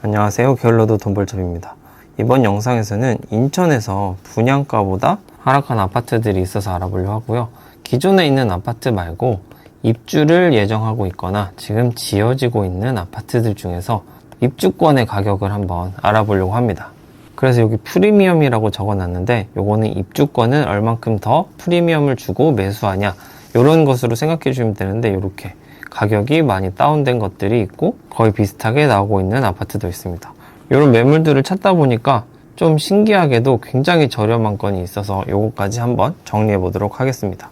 안녕하세요. 게을러도 돈벌점입니다. 이번 영상에서는 인천에서 분양가보다 하락한 아파트들이 있어서 알아보려고 하고요. 기존에 있는 아파트 말고 입주를 예정하고 있거나 지금 지어지고 있는 아파트들 중에서 입주권의 가격을 한번 알아보려고 합니다. 그래서 여기 프리미엄이라고 적어놨는데 요거는 입주권은 얼만큼 더 프리미엄을 주고 매수하냐 이런 것으로 생각해 주시면 되는데, 이렇게 가격이 많이 다운된 것들이 있고 거의 비슷하게 나오고 있는 아파트도 있습니다. 이런 매물들을 찾다 보니까 좀 신기하게도 굉장히 저렴한 건이 있어서 요거까지 한번 정리해 보도록 하겠습니다.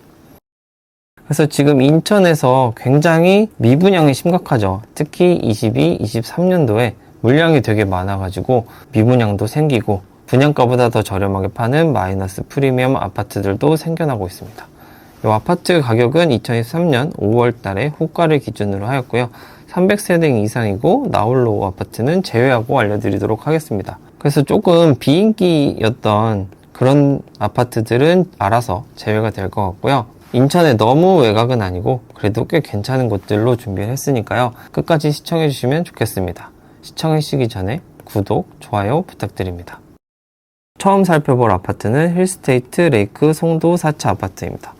그래서 지금 인천에서 굉장히 미분양이 심각하죠. 특히 22, 23년도에 물량이 되게 많아가지고 미분양도 생기고 분양가보다 더 저렴하게 파는 마이너스 프리미엄 아파트들도 생겨나고 있습니다. 이 아파트 가격은 2023년 5월 달에 호가를 기준으로 하였고요. 300세대 이상이고 나홀로 아파트는 제외하고 알려드리도록 하겠습니다. 그래서 조금 비인기였던 그런 아파트들은 알아서 제외가 될 것 같고요. 인천에 너무 외곽은 아니고 그래도 꽤 괜찮은 곳들로 준비를 했으니까요. 끝까지 시청해 주시면 좋겠습니다. 시청하시기 전에 구독, 좋아요 부탁드립니다. 처음 살펴볼 아파트는 힐스테이트 레이크 송도 4차 아파트입니다.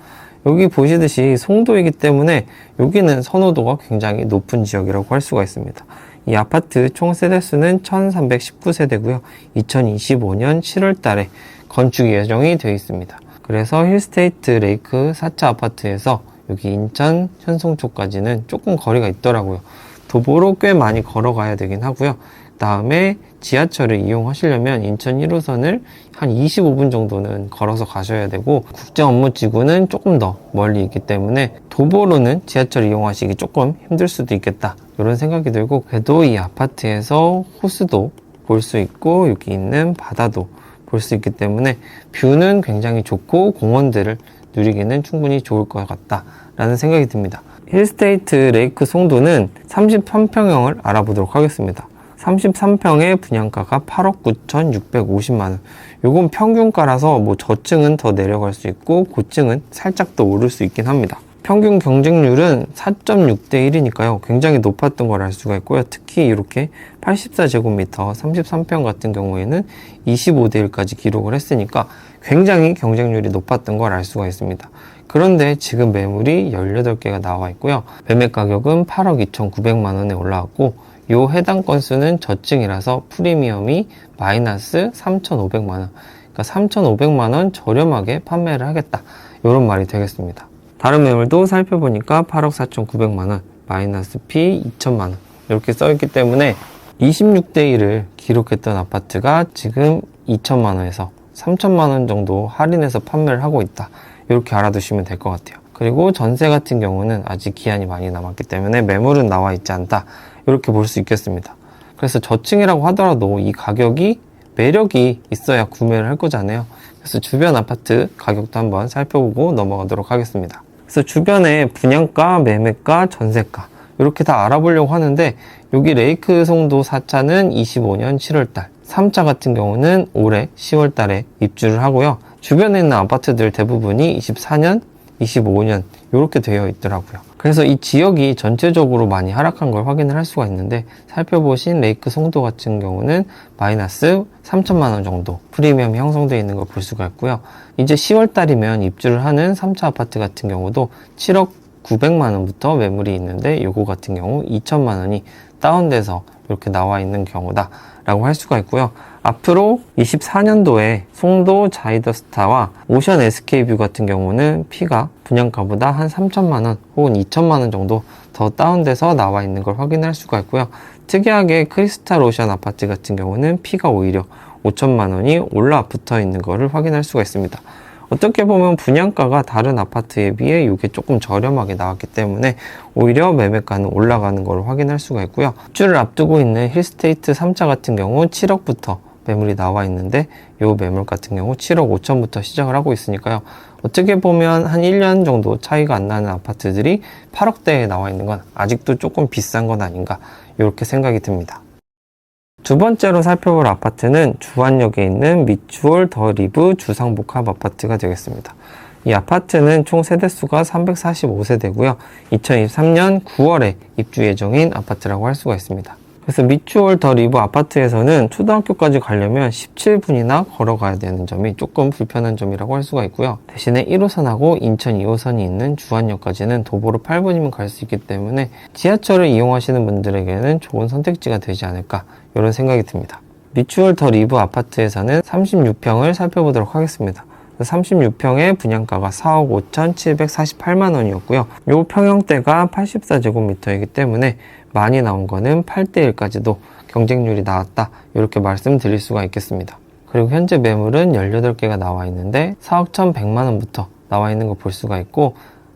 여기 보시듯이 송도이기 때문에 여기는 선호도가 굉장히 높은 지역이라고 할 수가 있습니다. 이 아파트 총 세대수는 1319세대고요. 2025년 7월 달에 건축 예정이 되어 있습니다. 그래서 힐스테이트 레이크 4차 아파트에서 여기 인천 현송 쪽까지는 조금 거리가 있더라고요. 도보로 꽤 많이 걸어가야 되긴 하고요. 다음에 지하철을 이용하시려면 인천 1호선을 한 25분 정도는 걸어서 가셔야 되고, 국제업무지구는 조금 더 멀리 있기 때문에 도보로는 지하철 이용하시기 조금 힘들 수도 있겠다 이런 생각이 들고, 그래도 이 아파트에서 호수도 볼 수 있고 여기 있는 바다도 볼 수 있기 때문에 뷰는 굉장히 좋고 공원들을 누리기는 충분히 좋을 것 같다 라는 생각이 듭니다. 힐스테이트 레이크 송도는 33평형을 알아보도록 하겠습니다. 33평의 분양가가 8억 9,650만원. 요건 평균가라서 뭐 저층은 더 내려갈 수 있고 고층은 살짝 더 오를 수 있긴 합니다. 평균 경쟁률은 4.6대 1이니까요. 굉장히 높았던 걸 알 수가 있고요. 특히 이렇게 84제곱미터 33평 같은 경우에는 25대 1까지 기록을 했으니까 굉장히 경쟁률이 높았던 걸 알 수가 있습니다. 그런데 지금 매물이 18개가 나와 있고요. 매매 가격은 8억 2,900만원에 올라왔고, 요 해당 건수는 저층이라서 프리미엄이 마이너스 3,500만원. 그러니까 3,500만원 저렴하게 판매를 하겠다. 이런 말이 되겠습니다. 다른 매물도 살펴보니까 8억 4,900만원, 마이너스 P 2,000만원 이렇게 써있기 때문에 26대 1을 기록했던 아파트가 지금 2,000만원에서 3,000만원 정도 할인해서 판매를 하고 있다. 이렇게 알아두시면 될 것 같아요. 그리고 전세 같은 경우는 아직 기한이 많이 남았기 때문에 매물은 나와 있지 않다. 이렇게 볼 수 있겠습니다. 그래서 저층이라고 하더라도 이 가격이 매력이 있어야 구매를 할 거잖아요. 그래서 주변 아파트 가격도 한번 살펴보고 넘어가도록 하겠습니다. 그래서 주변에 분양가, 매매가, 전세가 이렇게 다 알아보려고 하는데, 여기 레이크 송도 4차는 25년 7월달, 3차 같은 경우는 올해 10월달에 입주를 하고요. 주변에 있는 아파트들 대부분이 24년, 25년 이렇게 되어 있더라고요. 그래서 이 지역이 전체적으로 많이 하락한 걸 확인을 할 수가 있는데, 살펴보신 레이크 송도 같은 경우는 마이너스 3,000만원 정도 프리미엄이 형성되어 있는 걸 볼 수가 있고요. 이제 10월 달이면 입주를 하는 3차 아파트 같은 경우도 7억 900만원부터 매물이 있는데, 요거 같은 경우 2,000만원이 다운돼서 이렇게 나와 있는 경우다 라고 할 수가 있고요. 앞으로 24년도에 송도 자이더스타와 오션 SK뷰 같은 경우는 P가 분양가보다 한 3,000만원 혹은 2,000만원 정도 더 다운돼서 나와 있는 걸 확인할 수가 있고요. 특이하게 크리스탈 오션 아파트 같은 경우는 P가 오히려 5,000만원이 올라 붙어 있는 것을 확인할 수가 있습니다. 어떻게 보면 분양가가 다른 아파트에 비해 이게 조금 저렴하게 나왔기 때문에 오히려 매매가는 올라가는 걸 확인할 수가 있고요. 입주를 앞두고 있는 힐스테이트 3차 같은 경우 7억부터 매물이 나와 있는데, 이 매물 같은 경우 7억 5천부터 시작을 하고 있으니까요. 어떻게 보면 한 1년 정도 차이가 안 나는 아파트들이 8억대에 나와 있는 건 아직도 조금 비싼 건 아닌가 이렇게 생각이 듭니다. 두 번째로 살펴볼 아파트는 주안역에 있는 미추홀 더 리브 주상복합 아파트가 되겠습니다. 이 아파트는 총 세대수가 345세대고요. 2023년 9월에 입주 예정인 아파트라고 할 수가 있습니다. 그래서 미추홀 더 리브 아파트에서는 초등학교까지 가려면 17분이나 걸어가야 되는 점이 조금 불편한 점이라고 할 수가 있고요. 대신에 1호선하고 인천 2호선이 있는 주안역까지는 도보로 8분이면 갈 수 있기 때문에 지하철을 이용하시는 분들에게는 좋은 선택지가 되지 않을까 이런 생각이 듭니다. 미추홀 더 리브 아파트에서는 36평을 살펴보도록 하겠습니다. 36평의 분양가가 4억 5,748만 원이었고요. 이 평형대가 84제곱미터이기 때문에 많이 나온 거는 8대1까지도 경쟁률이 나왔다 이렇게 말씀드릴 수가 있겠습니다. 그리고 현재 매물은 18개가 나와 있는데 4억 1,100만 원부터 나와 있는 거 볼 수가 있고,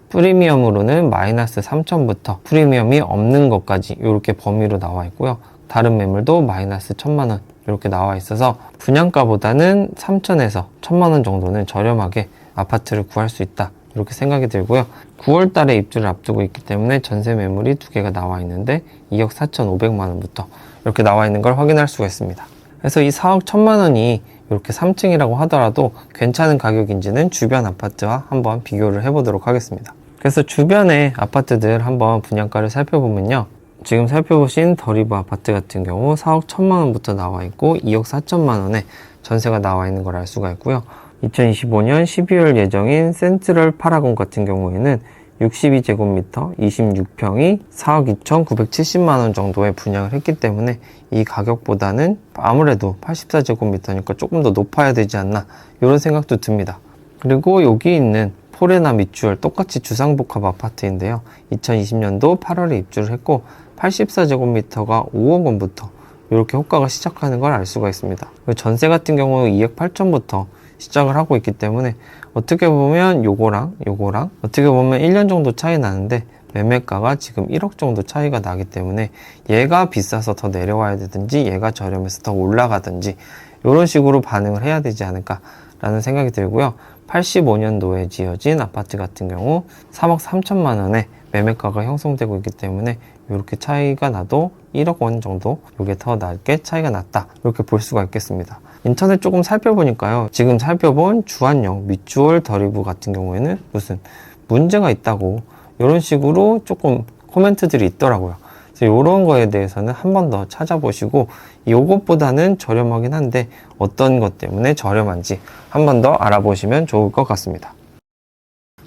프리미엄으로는 마이너스 3천부터 프리미엄이 없는 것까지 이렇게 범위로 나와 있고요. 다른 매물도 마이너스 1,000만 원 이렇게 나와 있어서 분양가보다는 3천에서 1,000만 원 정도는 저렴하게 아파트를 구할 수 있다 이렇게 생각이 들고요. 9월 달에 입주를 앞두고 있기 때문에 전세 매물이 2개가 나와 있는데 2억 4,500만 원부터 이렇게 나와 있는 걸 확인할 수가 있습니다. 그래서 이 4억 1,000만 원이 이렇게 3층이라고 하더라도 괜찮은 가격인지는 주변 아파트와 한번 비교를 해보도록 하겠습니다. 그래서 주변의 아파트들 한번 분양가를 살펴보면요. 지금 살펴보신 더 리브 아파트 같은 경우 4억 1,000만 원부터 나와 있고 2억 4천만 원에 전세가 나와 있는 걸 알 수가 있고요. 2025년 12월 예정인 센트럴 파라곤 같은 경우에는 62제곱미터 26평이 4억 2,970만 원 정도에 분양을 했기 때문에 이 가격보다는 아무래도 84제곱미터니까 조금 더 높아야 되지 않나 이런 생각도 듭니다. 그리고 여기 있는 포레나 미추홀 똑같이 주상복합 아파트인데요. 2020년도 8월에 입주를 했고 84제곱미터가 5억 원부터 이렇게 호가가 시작하는 걸 알 수가 있습니다. 전세 같은 경우는 2억 8천부터 시작을 하고 있기 때문에 어떻게 보면 요거랑 어떻게 보면 1년 정도 차이 나는데 매매가가 지금 1억 정도 차이가 나기 때문에 얘가 비싸서 더 내려와야 되든지 얘가 저렴해서 더 올라가든지 이런 식으로 반응을 해야 되지 않을까 라는 생각이 들고요. 85년도에 지어진 아파트 같은 경우 3억 3천만 원에 매매가가 형성되고 있기 때문에 이렇게 차이가 나도 1억 원 정도 이게 더 낮게 차이가 났다 이렇게 볼 수가 있겠습니다. 인터넷 조금 살펴보니까요. 지금 살펴본 주안역 미추홀 더 리브 같은 경우에는 무슨 문제가 있다고 이런 식으로 조금 코멘트들이 있더라고요. 그래서 이런 거에 대해서는 한 번 더 찾아보시고 이것보다는 저렴하긴 한데 어떤 것 때문에 저렴한지 한 번 더 알아보시면 좋을 것 같습니다.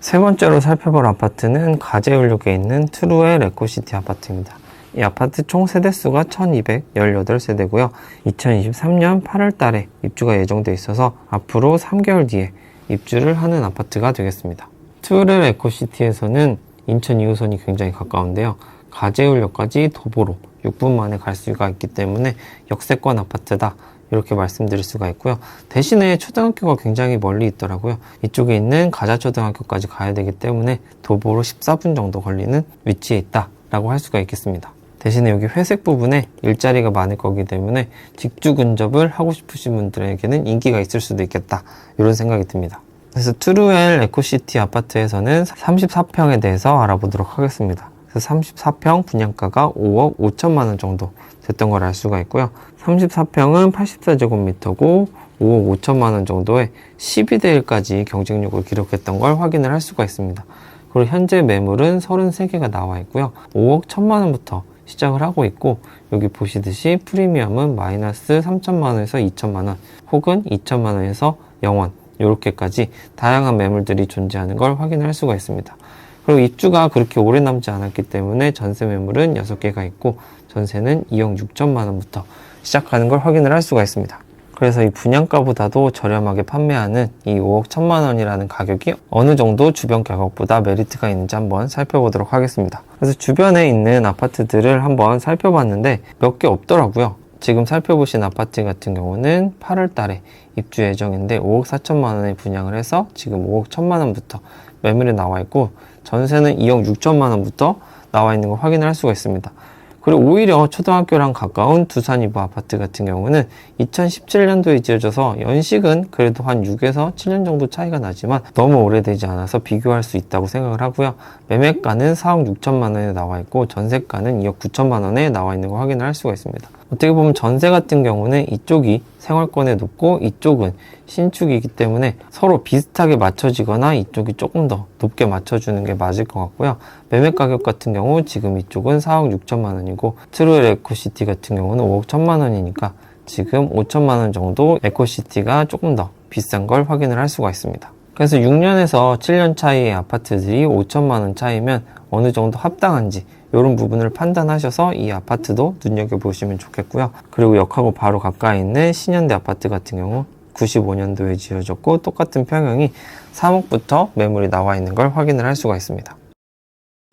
세 번째로 살펴볼 아파트는 가재울역에 있는 트루엘 에코시티 아파트입니다. 이 아파트 총 세대수가 1218세대고요. 2023년 8월 달에 입주가 예정돼 있어서 앞으로 3개월 뒤에 입주를 하는 아파트가 되겠습니다. 트루엘 에코시티에서는 인천 2호선이 굉장히 가까운데요. 가재울역까지 도보로 6분 만에 갈 수가 있기 때문에 역세권 아파트다 이렇게 말씀드릴 수가 있고요. 대신에 초등학교가 굉장히 멀리 있더라고요. 이쪽에 있는 가자초등학교까지 가야 되기 때문에 도보로 14분 정도 걸리는 위치에 있다라고 할 수가 있겠습니다. 대신에 여기 회색 부분에 일자리가 많을 거기 때문에 직주 근접을 하고 싶으신 분들에게는 인기가 있을 수도 있겠다 이런 생각이 듭니다. 그래서 트루엘 에코시티 아파트에서는 34평에 대해서 알아보도록 하겠습니다. 그래서 34평 분양가가 5억 5천만 원 정도 됐던 걸 알 수가 있고요. 34평은 84제곱미터고 5억 5천만 원 정도의 12대1까지 경쟁력을 기록했던 걸 확인을 할 수가 있습니다. 그리고 현재 매물은 33개가 나와 있고요. 5억 1천만 원부터 시작을 하고 있고 여기 보시듯이 프리미엄은 마이너스 3천만 원에서 2천만 원 혹은 2천만 원에서 0원 이렇게까지 다양한 매물들이 존재하는 걸 확인할 수가 있습니다. 그리고 입주가 그렇게 오래 남지 않았기 때문에 전세 매물은 6개가 있고 전세는 2억 6천만 원부터 시작하는 걸 확인을 할 수가 있습니다. 그래서 이 분양가보다도 저렴하게 판매하는 이 5억 1천만 원이라는 가격이 어느 정도 주변 가격보다 메리트가 있는지 한번 살펴보도록 하겠습니다. 그래서 주변에 있는 아파트들을 한번 살펴봤는데 몇 개 없더라고요. 지금 살펴보신 아파트 같은 경우는 8월 달에 입주 예정인데 5억 4천만 원에 분양을 해서 지금 5억 1천만 원부터 매물이 나와 있고 전세는 2억 6천만 원부터 나와 있는 걸 확인할 수가 있습니다. 그리고 오히려 초등학교랑 가까운 두산 이브 아파트 같은 경우는 2017년도에 지어져서 연식은 그래도 한 6에서 7년 정도 차이가 나지만 너무 오래되지 않아서 비교할 수 있다고 생각을 하고요. 매매가는 4억 6천만 원에 나와 있고 전세가는 2억 9천만 원에 나와 있는 걸 확인을 할 수가 있습니다. 어떻게 보면 전세 같은 경우는 이쪽이 생활권에 높고 이쪽은 신축이기 때문에 서로 비슷하게 맞춰지거나 이쪽이 조금 더 높게 맞춰주는 게 맞을 것 같고요. 매매 가격 같은 경우 지금 이쪽은 4억 6천만 원이고 트루엘 에코시티 같은 경우는 5억 1천만 원이니까 지금 5천만 원 정도 에코시티가 조금 더 비싼 걸 확인을 할 수가 있습니다. 그래서 6년에서 7년 차이의 아파트들이 5천만 원 차이면 어느 정도 합당한지 이런 부분을 판단하셔서 이 아파트도 눈여겨보시면 좋겠고요. 그리고 역하고 바로 가까이 있는 신현대 아파트 같은 경우 95년도에 지어졌고 똑같은 평형이 3억부터 매물이 나와 있는 걸 확인을 할 수가 있습니다.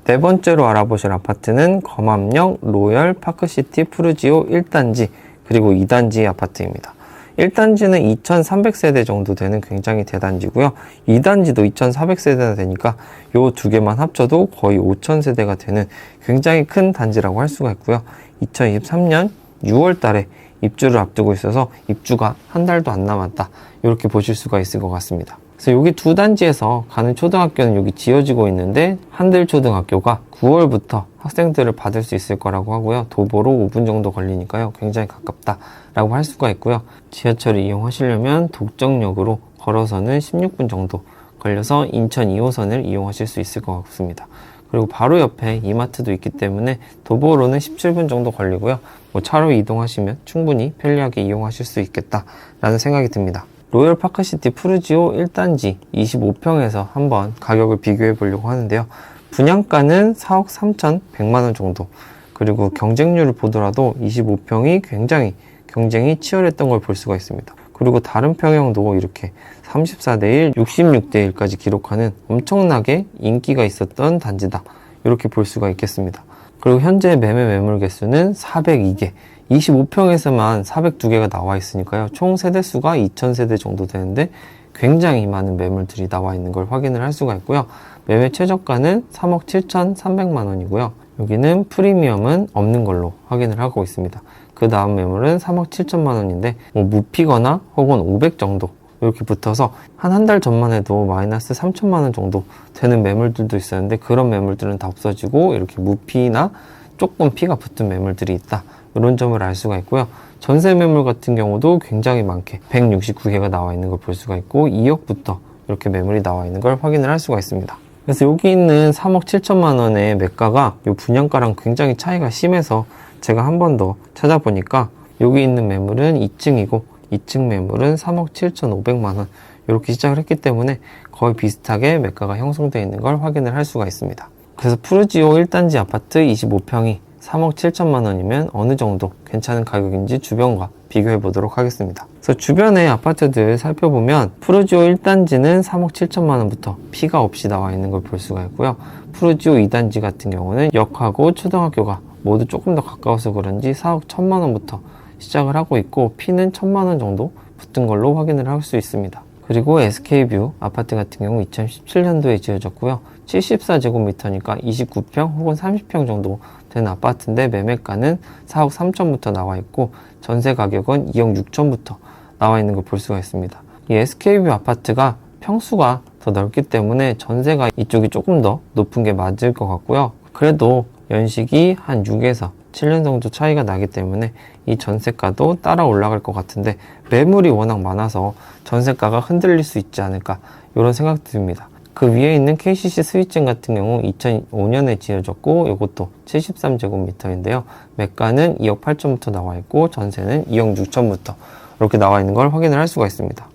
네 번째로 알아보실 아파트는 검암역 로열 파크시티 푸르지오 1단지 그리고 2단지 아파트입니다. 1단지는 2300세대 정도 되는 굉장히 대단지고요. 2단지도 2400세대나 되니까 요 두 개만 합쳐도 거의 5000세대가 되는 굉장히 큰 단지라고 할 수가 있고요. 2023년 6월 달에 입주를 앞두고 있어서 입주가 한 달도 안 남았다. 이렇게 보실 수가 있을 것 같습니다. 그래서 여기 두 단지에서 가는 초등학교는 여기 지어지고 있는데 한들초등학교가 9월부터 학생들을 받을 수 있을 거라고 하고요. 도보로 5분 정도 걸리니까요. 굉장히 가깝다라고 할 수가 있고요. 지하철을 이용하시려면 독정역으로 걸어서는 16분 정도 걸려서 인천 2호선을 이용하실 수 있을 것 같습니다. 그리고 바로 옆에 이마트도 있기 때문에 도보로는 17분 정도 걸리고요. 차로 이동하시면 충분히 편리하게 이용하실 수 있겠다라는 생각이 듭니다. 로열 파크시티 푸르지오 1단지 25평에서 한번 가격을 비교해 보려고 하는데요. 분양가는 4억 3,100만 원 정도, 그리고 경쟁률을 보더라도 25평이 굉장히 경쟁이 치열했던 걸 볼 수가 있습니다. 그리고 다른 평형도 이렇게 34대1, 66대1까지 기록하는 엄청나게 인기가 있었던 단지다, 이렇게 볼 수가 있겠습니다. 그리고 현재 매매 매물 개수는 402개, 25평에서만 402개가 나와 있으니까요. 총 세대수가 2000세대 정도 되는데 굉장히 많은 매물들이 나와 있는 걸 확인을 할 수가 있고요. 매매 최저가는 3억 7,300만 원이고요. 여기는 프리미엄은 없는 걸로 확인을 하고 있습니다. 그 다음 매물은 3억 7천만 원인데 무피거나 혹은 500 정도 이렇게 붙어서 한 달 전만 해도 마이너스 3천만 원 정도 되는 매물들도 있었는데 그런 매물들은 다 없어지고 이렇게 무피나 조금 피가 붙은 매물들이 있다, 이런 점을 알 수가 있고요. 전세 매물 같은 경우도 굉장히 많게 169개가 나와 있는 걸 볼 수가 있고 2억부터 이렇게 매물이 나와 있는 걸 확인을 할 수가 있습니다. 그래서 여기 있는 3억 7천만 원의 매가가 이 분양가랑 굉장히 차이가 심해서 제가 한 번 더 찾아보니까 여기 있는 매물은 2층이고 2층 매물은 3억 7,500만 원 이렇게 시작을 했기 때문에 거의 비슷하게 매가가 형성되어 있는 걸 확인을 할 수가 있습니다. 그래서 푸르지오 1단지 아파트 25평이 3억 7천만 원이면 어느 정도 괜찮은 가격인지 주변과 비교해 보도록 하겠습니다. 그래서 주변의 아파트들 살펴보면 푸르지오 1단지는 3억 7천만 원부터 피가 없이 나와 있는 걸 볼 수가 있고요. 푸르지오 2단지 같은 경우는 역하고 초등학교가 모두 조금 더 가까워서 그런지 4억 1천만 원부터 시작을 하고 있고 피는 1천만 원 정도 붙은 걸로 확인을 할 수 있습니다. 그리고 SK뷰 아파트 같은 경우 2017년도에 지어졌고요. 74제곱미터니까 29평 혹은 30평 정도 되는 아파트인데 매매가는 4억 3천부터 나와 있고 전세 가격은 2억 6천부터 나와 있는 걸 볼 수가 있습니다. 이 SK뷰 아파트가 평수가 더 넓기 때문에 전세가 이쪽이 조금 더 높은 게 맞을 것 같고요. 그래도 연식이 한 6에서 7년 정도 차이가 나기 때문에 이 전세가도 따라 올라갈 것 같은데 매물이 워낙 많아서 전세가가 흔들릴 수 있지 않을까, 이런 생각이 듭니다. 그 위에 있는 KCC 스위증 같은 경우 2005년에 지어졌고 이것도 73제곱미터인데요. 매가는 2억 8천부터 나와 있고 전세는 2억 6천부터 이렇게 나와 있는 걸 확인을 할 수가 있습니다.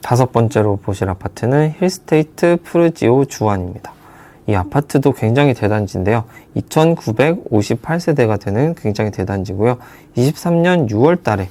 다섯 번째로 보실 아파트는 힐스테이트 푸르지오 주안입니다. 이 아파트도 굉장히 대단지인데요. 2958세대가 되는 굉장히 대단지고요. 23년 6월 달에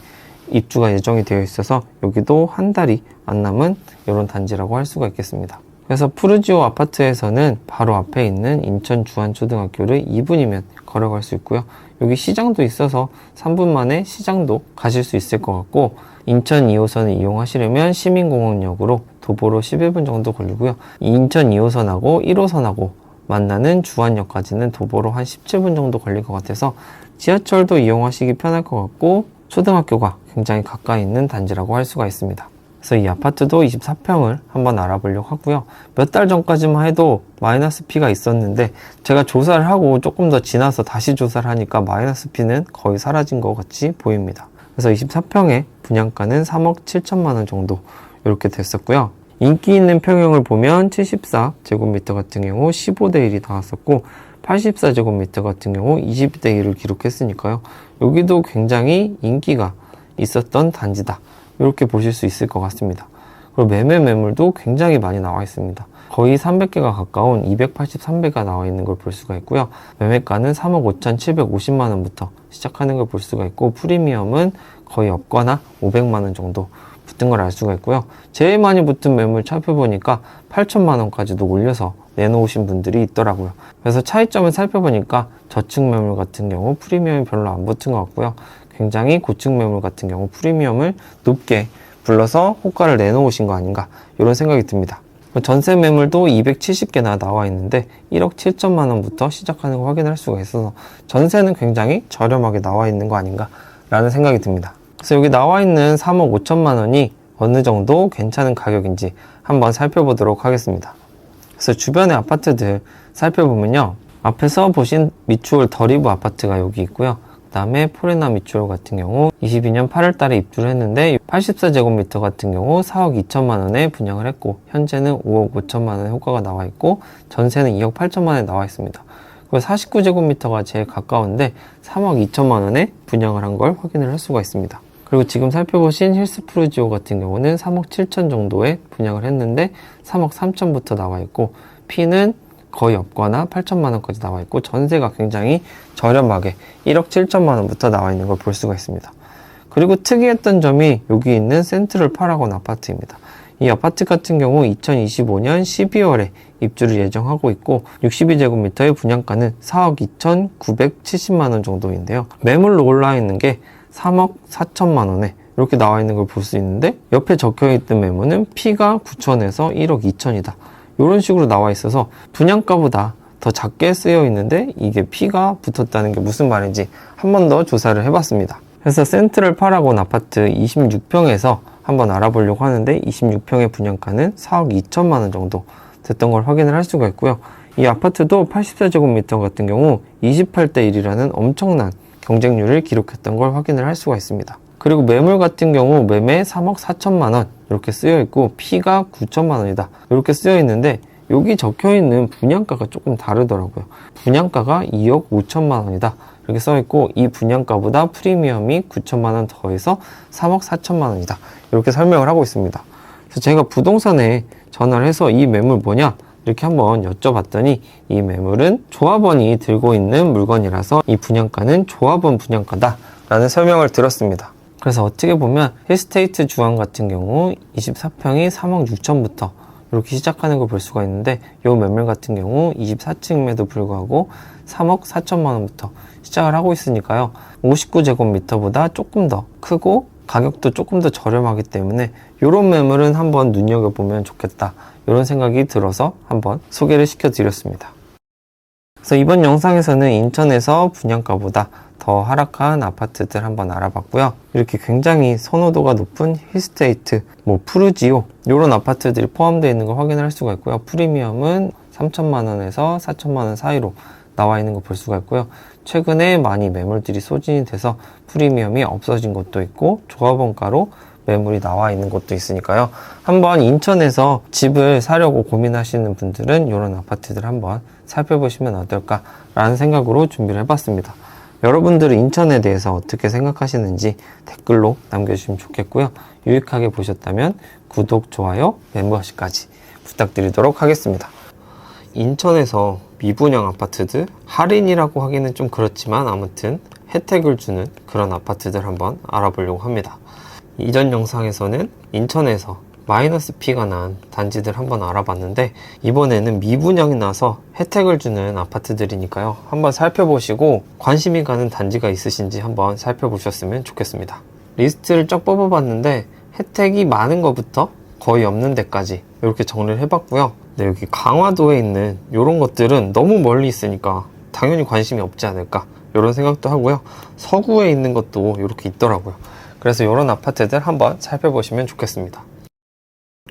입주가 예정이 되어 있어서 여기도 한 달이 안 남은 이런 단지라고 할 수가 있겠습니다. 그래서 푸르지오 아파트에서는 바로 앞에 있는 인천 주안초등학교를 2분이면 걸어갈 수 있고요. 여기 시장도 있어서 3분 만에 시장도 가실 수 있을 것 같고 인천 2호선을 이용하시려면 시민공원역으로 도보로 11분 정도 걸리고요. 인천 2호선하고 1호선하고 만나는 주안역까지는 도보로 한 17분 정도 걸릴 것 같아서 지하철도 이용하시기 편할 것 같고 초등학교가 굉장히 가까이 있는 단지라고 할 수가 있습니다. 그래서 이 아파트도 24평을 한번 알아보려고 하고요. 몇 달 전까지만 해도 마이너스 P가 있었는데 제가 조사를 하고 조금 더 지나서 다시 조사를 하니까 마이너스 P는 거의 사라진 것 같이 보입니다. 그래서 24평의 분양가는 3억 7천만 원 정도 이렇게 됐었고요. 인기 있는 평형을 보면 74제곱미터 같은 경우 15대 1이 나왔었고 84제곱미터 같은 경우 22대 1을 기록했으니까요. 여기도 굉장히 인기가 있었던 단지다. 이렇게 보실 수 있을 것 같습니다. 그리고 매매 매물도 굉장히 많이 나와 있습니다. 거의 300개가 가까운 283배가 나와 있는 걸 볼 수가 있고요. 매매가는 3억 5,750만 원부터 시작하는 걸 볼 수가 있고 프리미엄은 거의 없거나 500만 원 정도 붙은 걸 알 수가 있고요. 제일 많이 붙은 매물 살펴보니까 8천만 원까지도 올려서 내놓으신 분들이 있더라고요. 그래서 차이점을 살펴보니까 저층 매물 같은 경우 프리미엄이 별로 안 붙은 것 같고요. 굉장히 고층 매물 같은 경우 프리미엄을 높게 불러서 호가를 내놓으신 거 아닌가 이런 생각이 듭니다. 전세 매물도 270개나 나와 있는데 1억 7천만 원부터 시작하는 거 확인할 수가 있어서 전세는 굉장히 저렴하게 나와 있는 거 아닌가 라는 생각이 듭니다. 그래서 여기 나와 있는 3억 5천만 원이 어느 정도 괜찮은 가격인지 한번 살펴보도록 하겠습니다. 그래서 주변의 아파트들 살펴보면요. 앞에서 보신 미추홀 더리브 아파트가 여기 있고요. 그 다음에 포레나 미추홀 같은 경우 22년 8월 달에 입주를 했는데 84제곱미터 같은 경우 4억 2천만 원에 분양을 했고 현재는 5억 5천만 원의 효과가 나와 있고 전세는 2억 8천만 원에 나와 있습니다. 그리고 49제곱미터가 제일 가까운데 3억 2천만 원에 분양을 한 걸 확인을 할 수가 있습니다. 그리고 지금 살펴보신 힐스프루지오 같은 경우는 3억 7천 정도에 분양을 했는데 3억 3천부터 나와 있고 P는 거의 없거나 8천만 원까지 나와 있고 전세가 굉장히 저렴하게 1억 7천만 원부터 나와 있는 걸 볼 수가 있습니다. 그리고 특이했던 점이 여기 있는 센트럴 파라곤 아파트입니다. 이 아파트 같은 경우 2025년 12월에 입주를 예정하고 있고 62제곱미터의 분양가는 4억 2,970만 원 정도인데요. 매물로 올라와 있는 게 3억 4천만 원에 이렇게 나와 있는 걸 볼 수 있는데 옆에 적혀있던 매물은 P가 9천에서 1억 2천이다. 이런 식으로 나와 있어서 분양가보다 더 작게 쓰여 있는데 이게 P가 붙었다는 게 무슨 말인지 한 번 더 조사를 해봤습니다. 그래서 센트럴 파라곤 아파트 26평에서 한번 알아보려고 하는데 26평의 분양가는 4억 2천만 원 정도 됐던 걸 확인을 할 수가 있고요. 이 아파트도 84제곱미터 같은 경우 28대 1이라는 엄청난 경쟁률을 기록했던 걸 확인을 할 수가 있습니다. 그리고 매물 같은 경우 매매 3억 4천만 원 이렇게 쓰여 있고 P가 9천만 원이다 이렇게 쓰여 있는데 여기 적혀 있는 분양가가 조금 다르더라고요. 분양가가 2억 5천만 원이다 이렇게 써 있고 이 분양가보다 프리미엄이 9천만 원 더해서 3억 4천만 원이다 이렇게 설명을 하고 있습니다. 그래서 제가 부동산에 전화를 해서 이 매물 뭐냐 이렇게 한번 여쭤봤더니 이 매물은 조합원이 들고 있는 물건이라서 이 분양가는 조합원 분양가다 라는 설명을 들었습니다. 그래서 어떻게 보면 힐스테이트 주황 같은 경우 24평이 3억 6천부터 이렇게 시작하는 걸 볼 수가 있는데 이 매물 같은 경우 24층임에도 불구하고 3억 4천만 원부터 시작을 하고 있으니까요. 59제곱미터보다 조금 더 크고 가격도 조금 더 저렴하기 때문에 이런 매물은 한번 눈여겨보면 좋겠다 이런 생각이 들어서 한번 소개를 시켜드렸습니다. 그래서 이번 영상에서는 인천에서 분양가보다 더 하락한 아파트들 한번 알아봤고요. 이렇게 굉장히 선호도가 높은 힐스테이트, 푸르지오 이런 아파트들이 포함되어 있는 걸 확인할 수가 있고요. 프리미엄은 3천만 원에서 4천만 원 사이로 나와 있는 걸 볼 수가 있고요. 최근에 많이 매물들이 소진이 돼서 프리미엄이 없어진 곳도 있고 조합원가로 매물이 나와 있는 곳도 있으니까요. 한번 인천에서 집을 사려고 고민하시는 분들은 이런 아파트들 한번 살펴보시면 어떨까라는 생각으로 준비를 해봤습니다. 여러분들은 인천에 대해서 어떻게 생각하시는지 댓글로 남겨주시면 좋겠고요. 유익하게 보셨다면 구독, 좋아요, 멤버십까지 부탁드리도록 하겠습니다. 인천에서 미분양 아파트들, 할인이라고 하기는 좀 그렇지만 아무튼 혜택을 주는 그런 아파트들 한번 알아보려고 합니다. 이전 영상에서는 인천에서 마이너스 P가 난 단지들 한번 알아봤는데 이번에는 미분양이 나서 혜택을 주는 아파트들이니까요. 한번 살펴보시고 관심이 가는 단지가 있으신지 한번 살펴보셨으면 좋겠습니다. 리스트를 쫙 뽑아봤는데 혜택이 많은 것부터 거의 없는 데까지 이렇게 정리를 해봤고요. 네, 여기 강화도에 있는 이런 것들은 너무 멀리 있으니까 당연히 관심이 없지 않을까 이런 생각도 하고요. 서구에 있는 것도 이렇게 있더라고요. 그래서 이런 아파트들 한번 살펴보시면 좋겠습니다.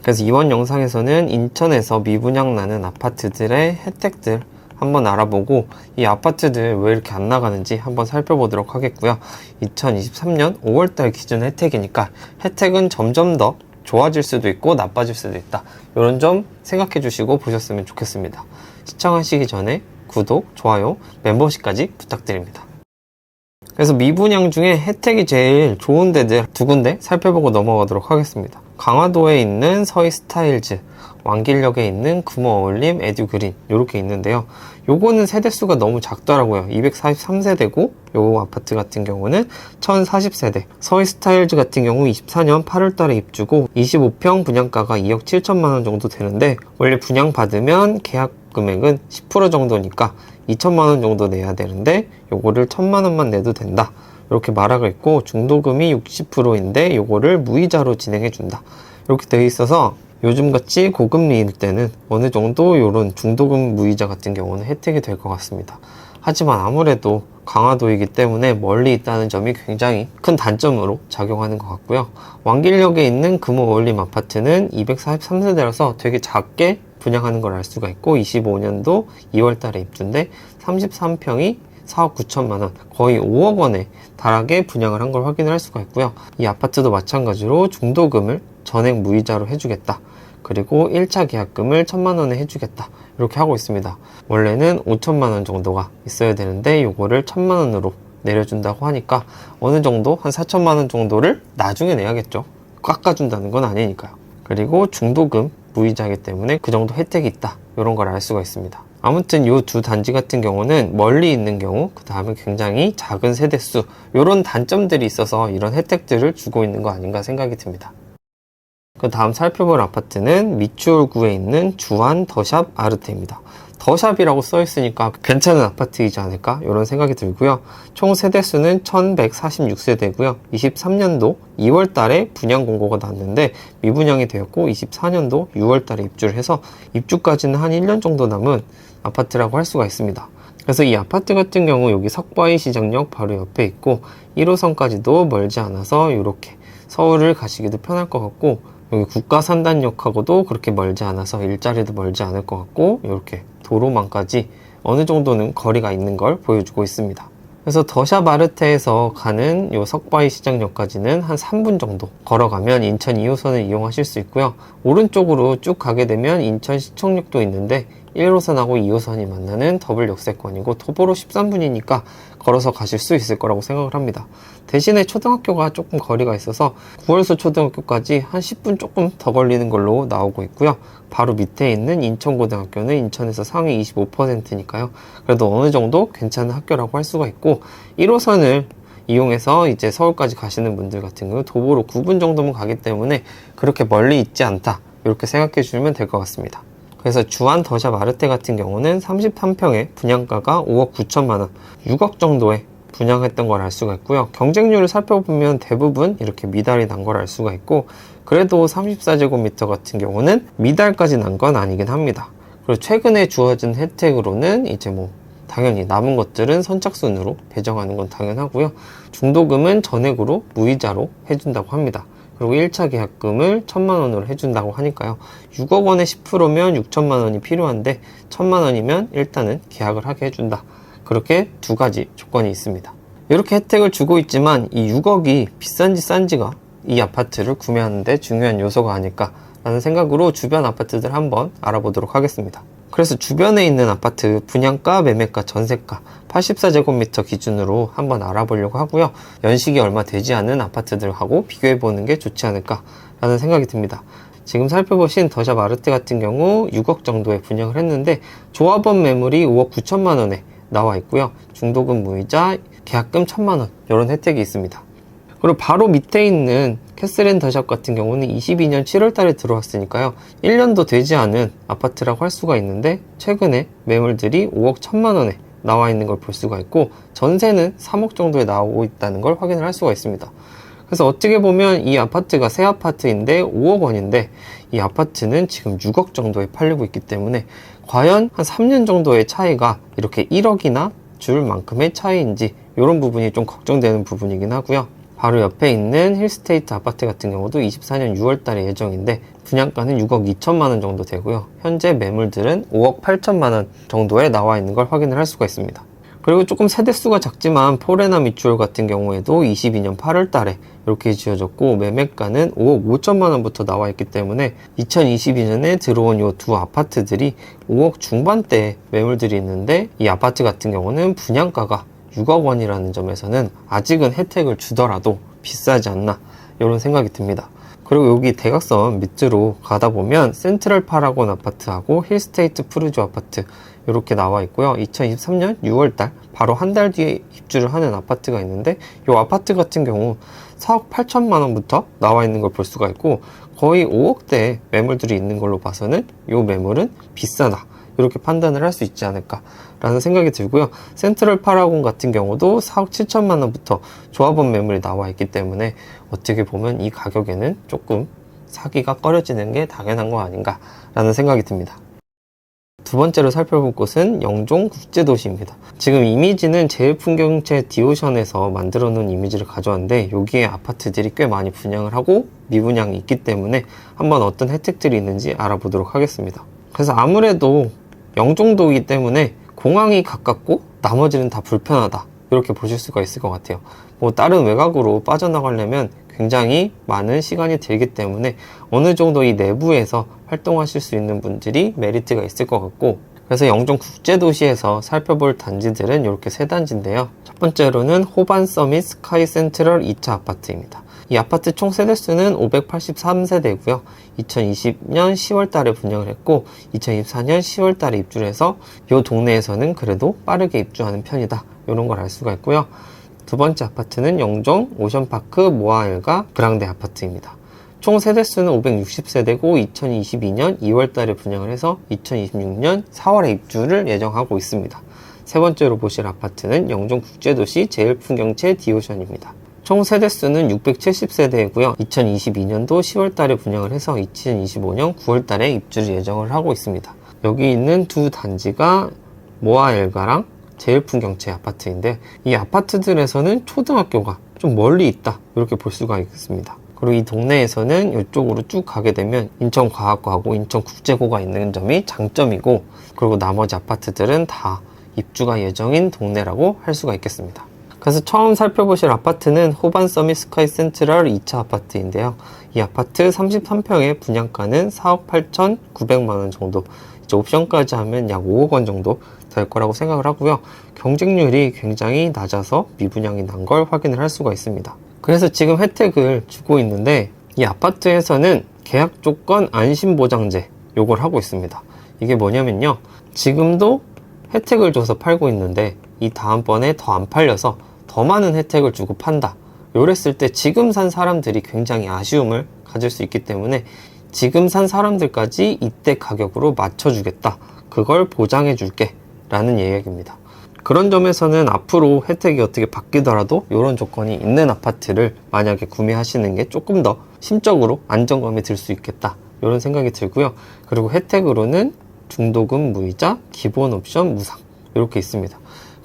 그래서 이번 영상에서는 인천에서 미분양 나는 아파트들의 혜택들 한번 알아보고 이 아파트들 왜 이렇게 안 나가는지 한번 살펴보도록 하겠고요. 2023년 5월달 기준 혜택이니까 혜택은 점점 더 좋아질 수도 있고 나빠질 수도 있다. 이런 점 생각해 주시고 보셨으면 좋겠습니다. 시청하시기 전에 구독, 좋아요, 멤버십까지 부탁드립니다. 그래서 미분양 중에 혜택이 제일 좋은 데들 두 군데 살펴보고 넘어가도록 하겠습니다. 강화도에 있는 서희스타일즈, 왕길역에 있는 금호어울림 에듀그린 이렇게 있는데요. 요거는 세대수가 너무 작더라고요. 243세대고 요 아파트 같은 경우는 1040세대. 서희스타일즈 같은 경우 24년 8월달에 입주고 25평 분양가가 2억 7천만원 정도 되는데 원래 분양받으면 계약 금액은 10% 정도니까 2천만원 정도 내야 되는데 요거를 1천만원만 내도 된다. 이렇게 말하고 있고 중도금이 60%인데 요거를 무이자로 진행해 준다. 이렇게 되어 있어서 요즘같이 고금리일 때는 어느 정도 요런 중도금 무이자 같은 경우는 혜택이 될 것 같습니다. 하지만 아무래도 강화도이기 때문에 멀리 있다는 점이 굉장히 큰 단점으로 작용하는 것 같고요. 왕길역에 있는 금호어울림 아파트는 243세대라서 되게 작게 분양하는 걸 알 수가 있고 25년도 2월달에 입주인데 33평이 4억 9천만원, 거의 5억 원에 달하게 분양을 한 걸 확인을 할 수가 있고요. 이 아파트도 마찬가지로 중도금을 전액 무이자로 해주겠다. 그리고 1차 계약금을 1천만원에 해주겠다. 이렇게 하고 있습니다. 원래는 5천만원 정도가 있어야 되는데 요거를 1천만원으로 내려준다고 하니까 어느 정도 한 4천만원 정도를 나중에 내야겠죠. 깎아준다는 건 아니니까요. 그리고 중도금 무이자이기 때문에 그 정도 혜택이 있다. 이런 걸 알 수가 있습니다. 아무튼 이 두 단지 같은 경우는 멀리 있는 경우, 그 다음에 굉장히 작은 세대수, 이런 단점들이 있어서 이런 혜택들을 주고 있는 거 아닌가 생각이 듭니다. 그 다음 살펴볼 아파트는 미추홀구에 있는 주한 더샵 아르테입니다. 더샵이라고 써있으니까 괜찮은 아파트이지 않을까 이런 생각이 들고요. 총 세대수는 1146세대고요. 23년도 2월 달에 분양 공고가 났는데 미분양이 되었고 24년도 6월 달에 입주를 해서 입주까지는 한 1년 정도 남은 아파트라고 할 수가 있습니다. 그래서 이 아파트 같은 경우 여기 석바위 시장역 바로 옆에 있고 1호선까지도 멀지 않아서 이렇게 서울을 가시기도 편할 것 같고 여기 국가산단역하고도 그렇게 멀지 않아서 일자리도 멀지 않을 것 같고 이렇게 도로망까지 어느 정도는 거리가 있는 걸 보여주고 있습니다. 그래서 더샵 아르테에서 가는 요 석바위 시장역까지는 한 3분 정도 걸어가면 인천 2호선을 이용하실 수 있고요. 오른쪽으로 쭉 가게 되면 인천 시청역도 있는데 1호선하고 2호선이 만나는 더블 역세권이고 도보로 13분이니까 걸어서 가실 수 있을 거라고 생각을 합니다. 대신에 초등학교가 조금 거리가 있어서 구월수 초등학교까지 한 10분 조금 더 걸리는 걸로 나오고 있고요. 바로 밑에 있는 인천고등학교는 인천에서 상위 25%니까요. 그래도 어느 정도 괜찮은 학교라고 할 수가 있고 1호선을 이용해서 이제 서울까지 가시는 분들 같은 경우 도보로 9분 정도면 가기 때문에 그렇게 멀리 있지 않다. 이렇게 생각해 주시면 될 것 같습니다. 그래서 주한 더샵 아르테 같은 경우는 33평에 분양가가 5억 9천만원, 6억 정도에 분양했던 걸 알 수가 있고요. 경쟁률을 살펴보면 대부분 이렇게 미달이 난 걸 알 수가 있고 그래도 34제곱미터 같은 경우는 미달까지 난 건 아니긴 합니다. 그리고 최근에 주어진 혜택으로는 이제 뭐 당연히 남은 것들은 선착순으로 배정하는 건 당연하고요. 중도금은 전액으로 무이자로 해준다고 합니다. 그리고 1차 계약금을 1천만원으로 해준다고 하니까요. 6억 원에 10%면 6천만원이 필요한데 1천만원이면 일단은 계약을 하게 해준다. 그렇게 두 가지 조건이 있습니다. 이렇게 혜택을 주고 있지만 이 6억이 비싼지 싼지가 이 아파트를 구매하는데 중요한 요소가 아닐까 라는 생각으로 주변 아파트들 한번 알아보도록 하겠습니다. 그래서 주변에 있는 아파트 분양가, 매매가, 전세가 84제곱미터 기준으로 한번 알아보려고 하고요. 연식이 얼마 되지 않은 아파트들하고 비교해보는 게 좋지 않을까 라는 생각이 듭니다. 지금 살펴보신 더샵 아르테 같은 경우 6억 정도에 분양을 했는데 조합원 매물이 5억 9천만 원에 나와 있고요. 중도금 무이자, 계약금 1천만원 이런 혜택이 있습니다. 그리고 바로 밑에 있는 캐슬앤더샵 같은 경우는 22년 7월 달에 들어왔으니까요. 1년도 되지 않은 아파트라고 할 수가 있는데 최근에 매물들이 5억 1천만 원에 나와 있는 걸 볼 수가 있고 전세는 3억 정도에 나오고 있다는 걸 확인을 할 수가 있습니다. 그래서 어떻게 보면 이 아파트가 새 아파트인데 5억 원인데 이 아파트는 지금 6억 정도에 팔리고 있기 때문에 과연 한 3년 정도의 차이가 이렇게 1억이나 줄 만큼의 차이인지 이런 부분이 좀 걱정되는 부분이긴 하고요. 바로 옆에 있는 힐스테이트 아파트 같은 경우도 24년 6월 달에 예정인데 분양가는 6억 2천만 원 정도 되고요. 현재 매물들은 5억 8천만 원 정도에 나와 있는 걸 확인을 할 수가 있습니다. 그리고 조금 세대수가 작지만 포레나 밑줄 같은 경우에도 22년 8월 달에 이렇게 지어졌고 매매가는 5억 5천만 원부터 나와 있기 때문에 2022년에 들어온 이 두 아파트들이 5억 중반대 매물들이 있는데 이 아파트 같은 경우는 분양가가 6억 원이라는 점에서는 아직은 혜택을 주더라도 비싸지 않나 이런 생각이 듭니다. 그리고 여기 대각선 밑으로 가다 보면 센트럴 파라곤 아파트하고 힐스테이트 푸르주 아파트 이렇게 나와 있고요. 2023년 6월달 바로 한 달 뒤에 입주를 하는 아파트가 있는데 이 아파트 같은 경우 4억 8천만 원부터 나와 있는 걸 볼 수가 있고 거의 5억대 매물들이 있는 걸로 봐서는 이 매물은 비싸다 이렇게 판단을 할 수 있지 않을까 라는 생각이 들고요. 센트럴 파라곤 같은 경우도 4억 7천만 원부터 조합원 매물이 나와 있기 때문에 어떻게 보면 이 가격에는 조금 사기가 꺼려지는 게 당연한 거 아닌가 라는 생각이 듭니다. 두 번째로 살펴볼 곳은 영종 국제도시입니다. 지금 이미지는 제일풍경채 디오션에서 만들어 놓은 이미지를 가져왔는데 여기에 아파트들이 꽤 많이 분양을 하고 미분양이 있기 때문에 한번 어떤 혜택들이 있는지 알아보도록 하겠습니다. 그래서 아무래도 영종도이기 때문에 공항이 가깝고 나머지는 다 불편하다 이렇게 보실 수가 있을 것 같아요. 뭐 다른 외곽으로 빠져나가려면 굉장히 많은 시간이 들기 때문에 어느 정도 이 내부에서 활동하실 수 있는 분들이 메리트가 있을 것 같고 그래서 영종 국제도시에서 살펴볼 단지들은 이렇게 세 단지인데요. 첫 번째로는 호반 서밋 스카이 센트럴 2차 아파트입니다. 이 아파트 총 세대수는 583세대고요. 2020년 10월 달에 분양을 했고 2024년 10월 달에 입주를 해서 이 동네에서는 그래도 빠르게 입주하는 편이다. 이런 걸 알 수가 있고요. 두 번째 아파트는 영종 오션파크 모아엘가 그랑데 아파트입니다. 총 세대수는 560세대고 2022년 2월 달에 분양을 해서 2026년 4월에 입주를 예정하고 있습니다. 세 번째로 보실 아파트는 영종 국제도시 제일풍경채 디오션입니다. 총 세대수는 670세대이고요. 2022년도 10월 달에 분양을 해서 2025년 9월 달에 입주를 예정을 하고 있습니다. 여기 있는 두 단지가 모아엘가랑 제일풍경채 아파트인데 이 아파트들에서는 초등학교가 좀 멀리 있다 이렇게 볼 수가 있습니다. 그리고 이 동네에서는 이쪽으로 쭉 가게 되면 인천과학고하고 인천국제고가 있는 점이 장점이고 그리고 나머지 아파트들은 다 입주가 예정인 동네라고 할 수가 있겠습니다. 그래서 처음 살펴보실 아파트는 호반 서밋 스카이 센트럴 2차 아파트인데요. 이 아파트 33평의 분양가는 4억 8,900만 원 정도, 이제 옵션까지 하면 약 5억 원 정도 될 거라고 생각을 하고요. 경쟁률이 굉장히 낮아서 미분양이 난 걸 확인을 할 수가 있습니다. 그래서 지금 혜택을 주고 있는데 이 아파트에서는 계약 조건 안심보장제 요걸 하고 있습니다. 이게 뭐냐면요. 지금도 혜택을 줘서 팔고 있는데 이 다음번에 더 안 팔려서 더 많은 혜택을 주고 판다. 요랬을 때 지금 산 사람들이 굉장히 아쉬움을 가질 수 있기 때문에 지금 산 사람들까지 이때 가격으로 맞춰주겠다. 그걸 보장해 줄게 라는 얘기입니다. 그런 점에서는 앞으로 혜택이 어떻게 바뀌더라도 이런 조건이 있는 아파트를 만약에 구매하시는 게 조금 더 심적으로 안정감이 들 수 있겠다 이런 생각이 들고요. 그리고 혜택으로는 중도금 무이자, 기본 옵션 무상 이렇게 있습니다.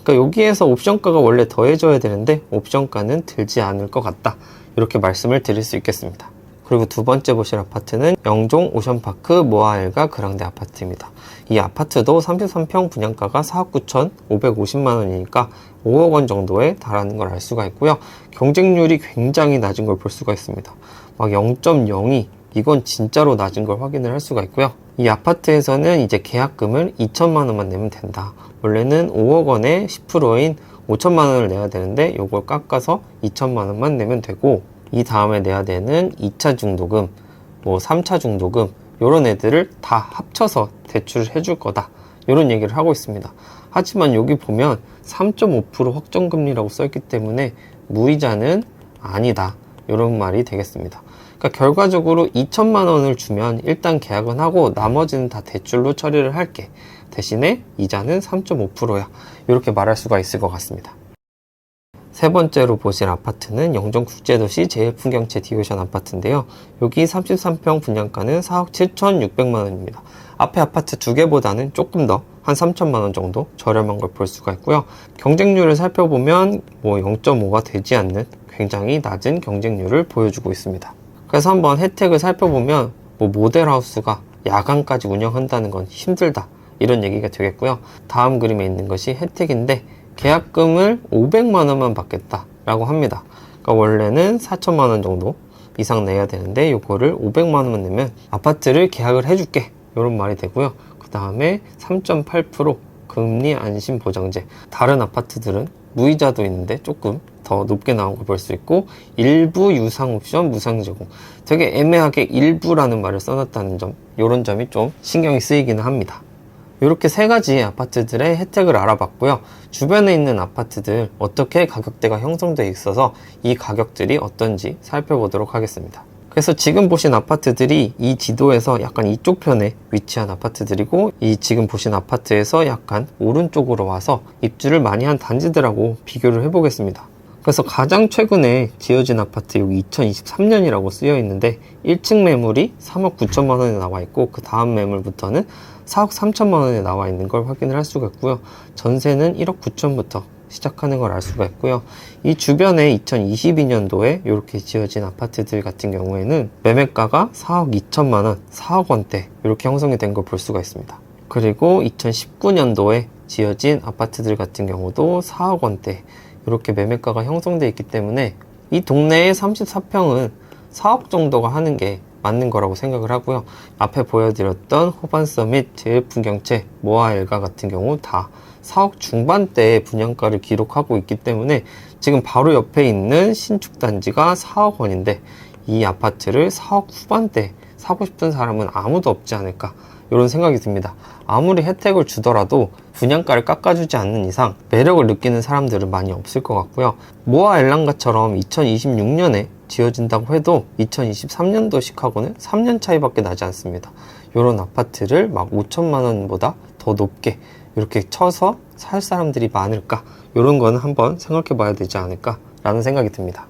그러니까 여기에서 옵션가가 원래 더해져야 되는데 옵션가는 들지 않을 것 같다 이렇게 말씀을 드릴 수 있겠습니다. 그리고 두 번째 보실 아파트는 영종 오션파크 모아엘가 그랑데 아파트입니다. 이 아파트도 33평 분양가가 4억 9,550만 원이니까 5억 원 정도에 달하는 걸 알 수가 있고요. 경쟁률이 굉장히 낮은 걸 볼 수가 있습니다. 막 0.02 이건 진짜로 낮은 걸 확인을 할 수가 있고요. 이 아파트에서는 이제 계약금을 2천만 원만 내면 된다. 원래는 5억 원에 10%인 5천만 원을 내야 되는데 이걸 깎아서 2천만 원만 내면 되고 이 다음에 내야 되는 2차 중도금, 뭐 3차 중도금 이런 애들을 다 합쳐서 대출을 해줄 거다 이런 얘기를 하고 있습니다. 하지만 여기 보면 3.5% 확정금리라고 써있기 때문에 무이자는 아니다 이런 말이 되겠습니다. 그러니까 결과적으로 2천만 원을 주면 일단 계약은 하고 나머지는 다 대출로 처리를 할게. 대신에 이자는 3.5%야. 이렇게 말할 수가 있을 것 같습니다. 세 번째로 보실 아파트는 영종국제도시 제일풍경채 디오션 아파트인데요. 여기 33평 분양가는 4억 7,600만 원입니다. 앞에 아파트 두 개보다는 조금 더 한 3천만 원 정도 저렴한 걸 볼 수가 있고요. 경쟁률을 살펴보면 뭐 0.5가 되지 않는 굉장히 낮은 경쟁률을 보여주고 있습니다. 그래서 한번 혜택을 살펴보면 모델하우스가 야간까지 운영한다는 건 힘들다, 이런 얘기가 되겠고요. 다음 그림에 있는 것이 혜택인데 계약금을 500만 원만 받겠다 라고 합니다. 그러니까 원래는 4천만 원 정도 이상 내야 되는데 요거를 500만 원만 내면 아파트를 계약을 해줄게, 이런 말이 되고요. 그 다음에 3.8% 금리 안심 보장제. 다른 아파트들은 무이자도 있는데 조금 더 높게 나온 걸 볼 수 있고, 일부 유상 옵션 무상 제공. 되게 애매하게 일부라는 말을 써놨다는 점, 이런 점이 좀 신경이 쓰이기는 합니다. 이렇게 세 가지 아파트들의 혜택을 알아봤고요. 주변에 있는 아파트들 어떻게 가격대가 형성되어 있어서 이 가격들이 어떤지 살펴보도록 하겠습니다. 그래서 지금 보신 아파트들이 이 지도에서 약간 이쪽 편에 위치한 아파트들이고, 이 지금 보신 아파트에서 약간 오른쪽으로 와서 입주를 많이 한 단지들하고 비교를 해보겠습니다. 그래서 가장 최근에 지어진 아파트, 여기 2023년이라고 쓰여 있는데 1층 매물이 3억 9천만 원에 나와 있고, 그 다음 매물부터는 4억 3천만 원에 나와 있는 걸 확인을 할 수가 있고요. 전세는 1억 9천부터 시작하는 걸 알 수가 있고요. 이 주변에 2022년도에 이렇게 지어진 아파트들 같은 경우에는 매매가가 4억 2천만 원, 4억 원대 이렇게 형성이 된 걸 볼 수가 있습니다. 그리고 2019년도에 지어진 아파트들 같은 경우도 4억 원대 이렇게 매매가가 형성되어 있기 때문에 이 동네의 34평은 4억 정도가 하는 게 맞는 거라고 생각을 하고요. 앞에 보여드렸던 호반서밋, 제일풍경채, 모아엘가 같은 경우 다 4억 중반대의 분양가를 기록하고 있기 때문에 지금 바로 옆에 있는 신축 단지가 4억 원인데 이 아파트를 4억 후반대 사고 싶은 사람은 아무도 없지 않을까, 이런 생각이 듭니다. 아무리 혜택을 주더라도 분양가를 깎아주지 않는 이상 매력을 느끼는 사람들은 많이 없을 것 같고요. 모아 엘랑가처럼 2026년에 지어진다고 해도 2023년도식하고는 3년 차이밖에 나지 않습니다. 이런 아파트를 막 5천만 원보다 더 높게 이렇게 쳐서 살 사람들이 많을까, 이런 거는 한번 생각해 봐야 되지 않을까 라는 생각이 듭니다.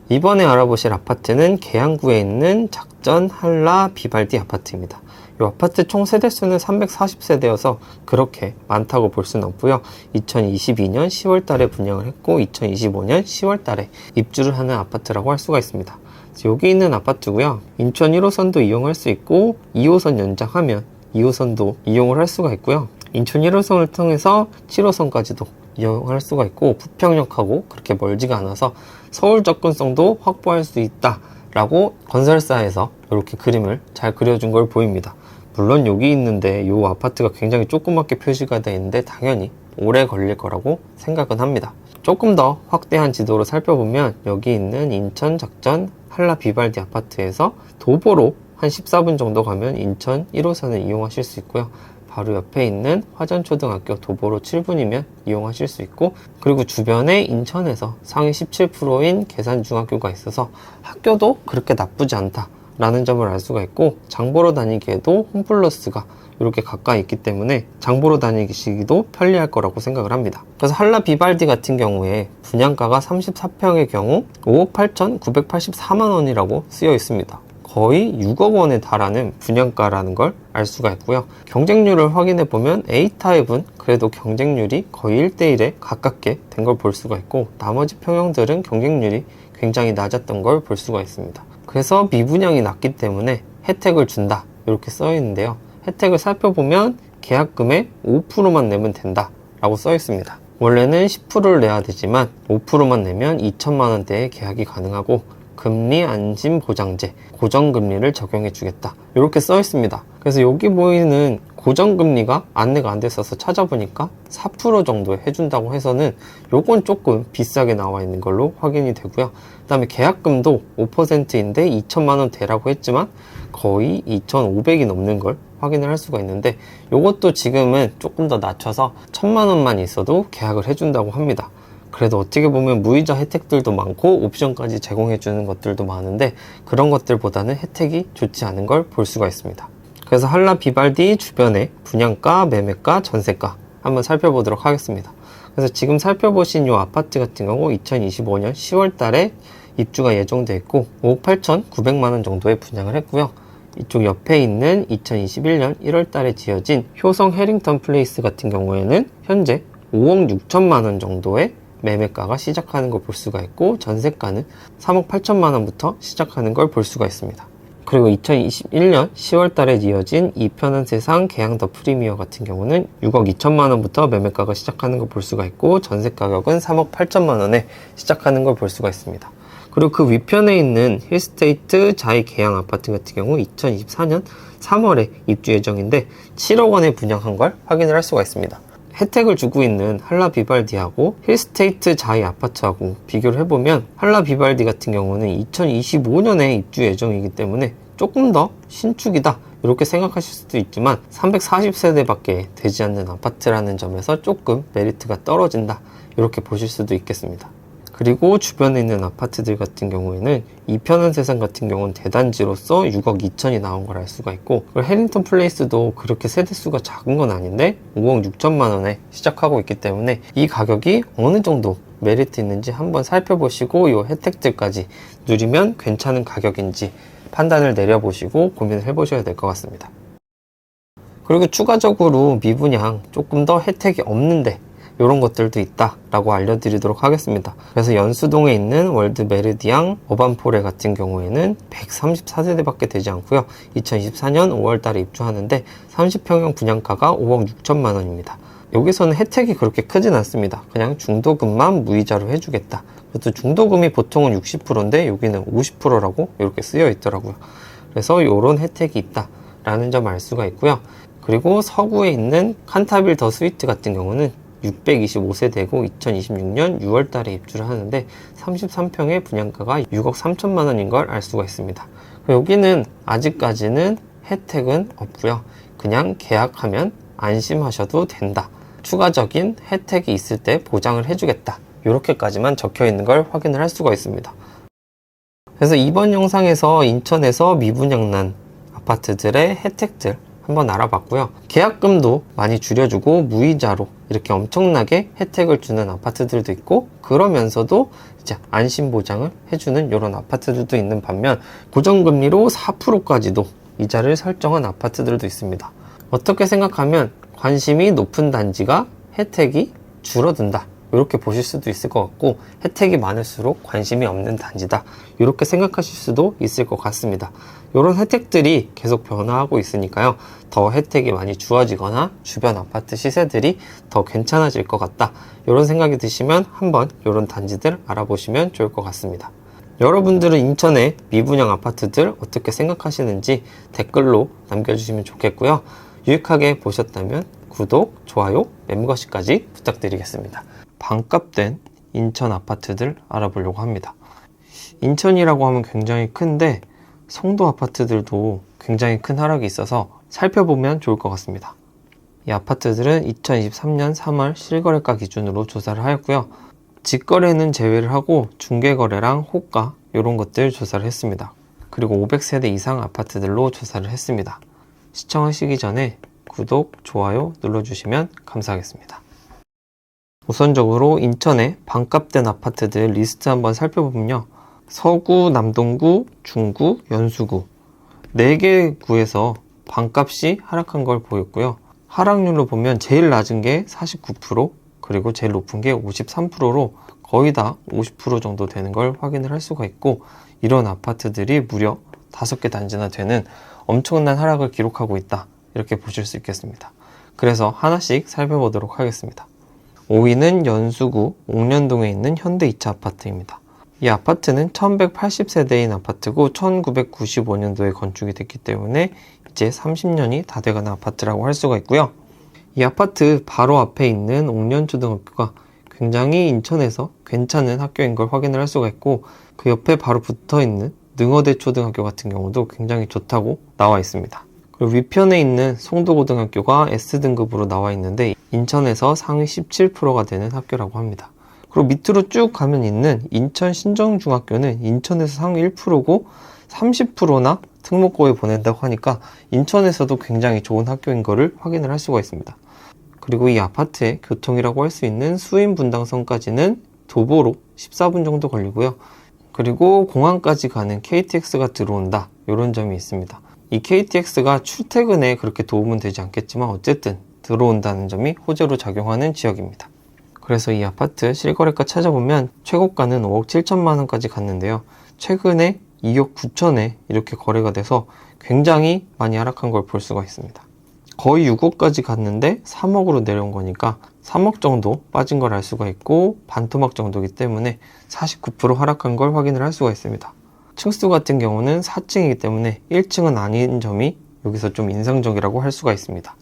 이번에 알아보실 아파트는 계양구에 있는 작전 한라 비발디 아파트입니다. 이 아파트 총 세대수는 340세대여서 그렇게 많다고 볼 수는 없고요. 2022년 10월 달에 분양을 했고 2025년 10월 달에 입주를 하는 아파트라고 할 수가 있습니다. 여기 있는 아파트고요. 인천 1호선도 이용할 수 있고 2호선 연장하면 2호선도 이용을 할 수가 있고요. 인천 1호선을 통해서 7호선까지도 이용할 수가 있고, 부평역하고 그렇게 멀지가 않아서 서울 접근성도 확보할 수 있다 라고 건설사에서 이렇게 그림을 잘 그려준 걸 보입니다. 물론 여기 있는데 이 아파트가 굉장히 조그맣게 표시가 되어 있는데 당연히 오래 걸릴 거라고 생각은 합니다. 조금 더 확대한 지도로 살펴보면 여기 있는 인천 작전 한라 비발디 아파트에서 도보로 한 14분 정도 가면 인천 1호선을 이용하실 수 있고요. 바로 옆에 있는 화전초등학교 도보로 7분이면 이용하실 수 있고, 그리고 주변에 인천에서 상위 17%인 계산중학교가 있어서 학교도 그렇게 나쁘지 않다 라는 점을 알 수가 있고, 장보러 다니기에도 홈플러스가 이렇게 가까이 있기 때문에 장보러 다니시기도 편리할 거라고 생각을 합니다. 그래서 한라 비발디 같은 경우에 분양가가 34평의 경우 5억 8,984만 원이라고 쓰여 있습니다. 거의 6억 원에 달하는 분양가라는 걸 알 수가 있고요. 경쟁률을 확인해 보면 A타입은 그래도 경쟁률이 거의 1대1에 가깝게 된 걸 볼 수가 있고, 나머지 평형들은 경쟁률이 굉장히 낮았던 걸 볼 수가 있습니다. 그래서 미분양이 낮기 때문에 혜택을 준다 이렇게 써 있는데요. 혜택을 살펴보면 계약금의 5%만 내면 된다 라고 써 있습니다. 원래는 10%를 내야 되지만 5%만 내면 2천만 원대의 계약이 가능하고, 금리 안심 보장제, 고정금리를 적용해 주겠다 이렇게 써 있습니다. 그래서 여기 보이는 고정금리가 안내가 안 됐어서 찾아보니까 4% 정도 해준다고 해서는 요건 조금 비싸게 나와 있는 걸로 확인이 되고요. 그 다음에 계약금도 5%인데 2천만 원대라고 했지만 거의 2,500이 넘는 걸 확인을 할 수가 있는데, 요것도 지금은 조금 더 낮춰서 1,000만 원만 있어도 계약을 해준다고 합니다. 그래도 어떻게 보면 무이자 혜택들도 많고 옵션까지 제공해 주는 것들도 많은데 그런 것들보다는 혜택이 좋지 않은 걸 볼 수가 있습니다. 그래서 한라 비발디 주변의 분양가, 매매가, 전세가 한번 살펴보도록 하겠습니다. 그래서 지금 살펴보신 이 아파트 같은 경우 2025년 10월 달에 입주가 예정돼 있고 5억 8,900만 원 정도에 분양을 했고요. 이쪽 옆에 있는 2021년 1월 달에 지어진 효성 해링턴 플레이스 같은 경우에는 현재 5억 6천만 원 정도에 매매가가 시작하는 걸 볼 수가 있고, 전세가는 3억 8천만 원부터 시작하는 걸 볼 수가 있습니다. 그리고 2021년 10월 달에 이어진 이 편한 세상 개양 더 프리미어 같은 경우는 6억 2천만 원부터 매매가가 시작하는 걸 볼 수가 있고, 전세 가격은 3억 8천만 원에 시작하는 걸 볼 수가 있습니다. 그리고 그 위편에 있는 힐스테이트 자이 개양 아파트 같은 경우 2024년 3월에 입주 예정인데 7억 원에 분양한 걸 확인을 할 수가 있습니다. 혜택을 주고 있는 한라 비발디하고 힐스테이트 자이 아파트하고 비교를 해보면, 한라 비발디 같은 경우는 2025년에 입주 예정이기 때문에 조금 더 신축이다 이렇게 생각하실 수도 있지만, 340세대밖에 되지 않는 아파트라는 점에서 조금 메리트가 떨어진다 이렇게 보실 수도 있겠습니다. 그리고 주변에 있는 아파트들 같은 경우에는 이 편한 세상 같은 경우는 대단지로서 6억 2천이 나온 걸 알 수가 있고, 그리고 해링턴 플레이스도 그렇게 세대수가 작은 건 아닌데 5억 6천만 원에 시작하고 있기 때문에 이 가격이 어느 정도 메리트 있는지 한번 살펴보시고, 이 혜택들까지 누리면 괜찮은 가격인지 판단을 내려보시고 고민을 해보셔야 될 것 같습니다. 그리고 추가적으로 미분양 조금 더 혜택이 없는데 이런 것들도 있다라고 알려드리도록 하겠습니다. 그래서 연수동에 있는 월드 메르디앙 어반포레 같은 경우에는 134세대밖에 되지 않고요. 2024년 5월 달에 입주하는데 30평형 분양가가 5억 6천만 원입니다. 여기서는 혜택이 그렇게 크진 않습니다. 그냥 중도금만 무이자로 해주겠다. 그것도 중도금이 보통은 60%인데 여기는 50%라고 이렇게 쓰여 있더라고요. 그래서 이런 혜택이 있다라는 점 알 수가 있고요. 그리고 서구에 있는 칸타빌 더 스위트 같은 경우는 625세대고 2026년 6월 달에 입주를 하는데 33평의 분양가가 6억 3천만 원인 걸 알 수가 있습니다. 여기는 아직까지는 혜택은 없고요. 그냥 계약하면 안심하셔도 된다. 추가적인 혜택이 있을 때 보장을 해주겠다. 이렇게까지만 적혀 있는 걸 확인을 할 수가 있습니다. 그래서 이번 영상에서 인천에서 미분양난 아파트들의 혜택들 한번 알아봤고요. 계약금도 많이 줄여주고 무이자로 이렇게 엄청나게 혜택을 주는 아파트들도 있고, 그러면서도 이제 안심 보장을 해주는 이런 아파트들도 있는 반면, 고정금리로 4%까지도 이자를 설정한 아파트들도 있습니다. 어떻게 생각하면 관심이 높은 단지가 혜택이 줄어든다 이렇게 보실 수도 있을 것 같고, 혜택이 많을수록 관심이 없는 단지다 이렇게 생각하실 수도 있을 것 같습니다. 이런 혜택들이 계속 변화하고 있으니까요, 더 혜택이 많이 주어지거나 주변 아파트 시세들이 더 괜찮아질 것 같다 이런 생각이 드시면 한번 이런 단지들 알아보시면 좋을 것 같습니다. 여러분들은 인천의 미분양 아파트들 어떻게 생각하시는지 댓글로 남겨주시면 좋겠고요. 유익하게 보셨다면 구독, 좋아요, 멤버십까지 부탁드리겠습니다. 반값된 인천 아파트들 알아보려고 합니다. 인천이라고 하면 굉장히 큰데 송도 아파트들도 굉장히 큰 하락이 있어서 살펴보면 좋을 것 같습니다. 이 아파트들은 2023년 3월 실거래가 기준으로 조사를 하였고요. 직거래는 제외를 하고 중개거래랑 호가 이런 것들 조사를 했습니다. 그리고 500세대 이상 아파트들로 조사를 했습니다. 시청하시기 전에 구독, 좋아요 눌러주시면 감사하겠습니다. 우선적으로 인천의 반값된 아파트들 리스트 한번 살펴보면요. 서구, 남동구, 중구, 연수구 4개 구에서 반값이 하락한 걸 보였고요. 하락률로 보면 제일 낮은 게 49%, 그리고 제일 높은 게 53%로 거의 다 50% 정도 되는 걸 확인을 할 수가 있고, 이런 아파트들이 무려 5개 단지나 되는 엄청난 하락을 기록하고 있다 이렇게 보실 수 있겠습니다. 그래서 하나씩 살펴보도록 하겠습니다. 5위는 연수구 옥년동에 있는 현대 2차 아파트입니다. 이 아파트는 1180세대인 아파트고 1995년도에 건축이 됐기 때문에 이제 30년이 다 돼가는 아파트라고 할 수가 있고요. 이 아파트 바로 앞에 있는 옥년초등학교가 굉장히 인천에서 괜찮은 학교인 걸 확인을 할 수가 있고, 그 옆에 바로 붙어 있는 능어대 초등학교 같은 경우도 굉장히 좋다고 나와 있습니다. 그리고 위편에 있는 송도고등학교가 S등급으로 나와 있는데 인천에서 상위 17%가 되는 학교라고 합니다. 그리고 밑으로 쭉 가면 있는 인천 신정중학교는 인천에서 상위 1%고 30%나 특목고에 보낸다고 하니까 인천에서도 굉장히 좋은 학교인 거를 확인을 할 수가 있습니다. 그리고 이 아파트의 교통이라고 할 수 있는 수인분당선까지는 도보로 14분 정도 걸리고요. 그리고 공항까지 가는 KTX가 들어온다 이런 점이 있습니다. 이 KTX가 출퇴근에 그렇게 도움은 되지 않겠지만 어쨌든 들어온다는 점이 호재로 작용하는 지역입니다. 그래서 이 아파트 실거래가 찾아보면 최고가는 5억 7천만 원까지 갔는데요. 최근에 2억 9천에 이렇게 거래가 돼서 굉장히 많이 하락한 걸 볼 수가 있습니다. 거의 6억까지 갔는데 3억으로 내려온 거니까 3억 정도 빠진 걸 알 수가 있고 반토막 정도이기 때문에 49% 하락한 걸 확인을 할 수가 있습니다. 층수 같은 경우는 4층이기 때문에 1층은 아닌 점이 여기서 좀 인상적이라고 할 수가 있습니다.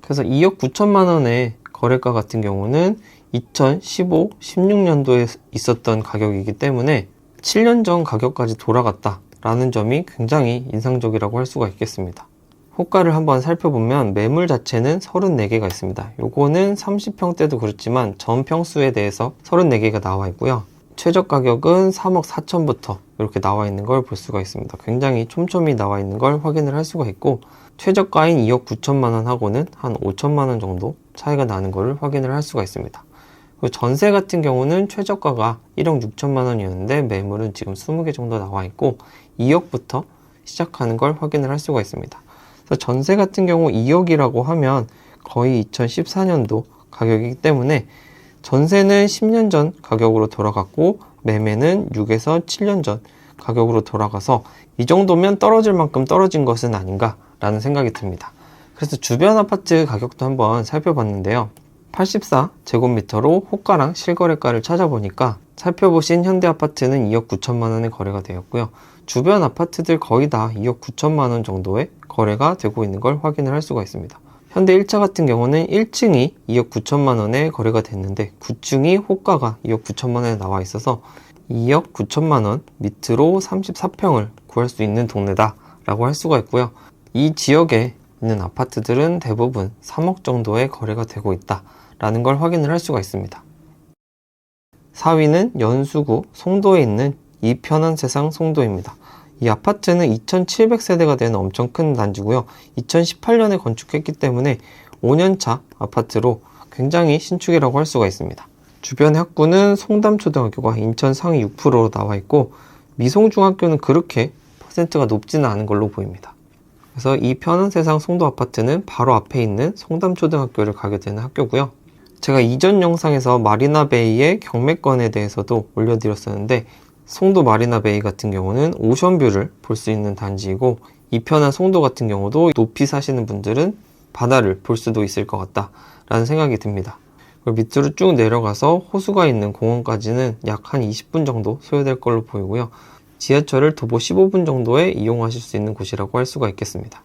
그래서 2억 9천만 원의 거래가 같은 경우는 2015, 16년도에 있었던 가격이기 때문에 7년 전 가격까지 돌아갔다라는 점이 굉장히 인상적이라고 할 수가 있겠습니다. 호가를 한번 살펴보면 매물 자체는 34개가 있습니다. 요거는 30평대도 그렇지만 전 평수에 대해서 34개가 나와 있고요. 최저 가격은 3억 4천부터 이렇게 나와 있는 걸 볼 수가 있습니다. 굉장히 촘촘히 나와 있는 걸 확인을 할 수가 있고 최저가인 2억 9천만 원 하고는 한 5천만 원 정도 차이가 나는 걸 확인을 할 수가 있습니다. 그리고 전세 같은 경우는 최저가가 1억 6천만 원이었는데 매물은 지금 20개 정도 나와 있고 2억부터 시작하는 걸 확인을 할 수가 있습니다. 그래서 전세 같은 경우 2억이라고 하면 거의 2014년도 가격이기 때문에 전세는 10년 전 가격으로 돌아갔고 매매는 6에서 7년 전 가격으로 돌아가서 이 정도면 떨어질 만큼 떨어진 것은 아닌가라는 생각이 듭니다. 그래서 주변 아파트 가격도 한번 살펴봤는데요. 84제곱미터로 호가랑 실거래가를 찾아보니까 살펴보신 현대아파트는 2억 9천만 원에 거래가 되었고요. 주변 아파트들 거의 다 2억 9천만 원 정도의 거래가 되고 있는 걸 확인을 할 수가 있습니다. 현대 1차 같은 경우는 1층이 2억 9천만 원에 거래가 됐는데 9층이 호가가 2억 9천만 원에 나와 있어서 2억 9천만 원 밑으로 34평을 구할 수 있는 동네다 라고 할 수가 있고요. 이 지역에 있는 아파트들은 대부분 3억 정도의 거래가 되고 있다 라는 걸 확인을 할 수가 있습니다. 4위는 연수구 송도에 있는 이편한세상 송도입니다. 이 아파트는 2700세대가 되는 엄청 큰 단지고요. 2018년에 건축했기 때문에 5년차 아파트로 굉장히 신축이라고 할 수가 있습니다. 주변의 학구는 송담초등학교가 인천 상위 6%로 나와 있고 미송중학교는 그렇게 퍼센트가 높지는 않은 걸로 보입니다. 그래서 이 편한세상 송도 아파트는 바로 앞에 있는 송담초등학교를 가게 되는 학교고요. 제가 이전 영상에서 마리나베이의 경매권에 대해서도 올려드렸었는데 송도 마리나베이 같은 경우는 오션뷰를 볼 수 있는 단지이고 이편한 송도 같은 경우도 높이 사시는 분들은 바다를 볼 수도 있을 것 같다 라는 생각이 듭니다. 그리고 밑으로 쭉 내려가서 호수가 있는 공원까지는 약 한 20분 정도 소요될 걸로 보이고요. 지하철을 도보 15분 정도에 이용하실 수 있는 곳이라고 할 수가 있겠습니다.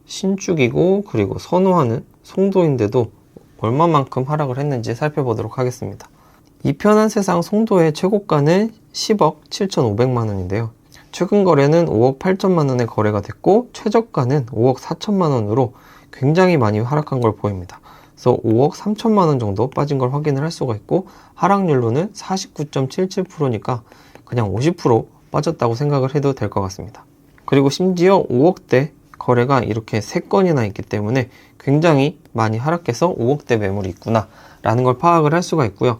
신축이고 그리고 선호하는 송도인데도 얼마만큼 하락을 했는지 살펴보도록 하겠습니다. 이편한세상 송도의 최고가는 10억 7,500만 원인데요. 최근 거래는 5억 8천만 원에 거래가 됐고 최저가는 5억 4천만 원으로 굉장히 많이 하락한 걸 보입니다. 그래서 5억 3천만 원 정도 빠진 걸 확인을 할 수가 있고 하락률로는 49.77%니까 그냥 50% 빠졌다고 생각을 해도 될 것 같습니다. 그리고 심지어 5억대 거래가 이렇게 3건이나 있기 때문에 굉장히 많이 하락해서 5억대 매물이 있구나 라는 걸 파악을 할 수가 있고요.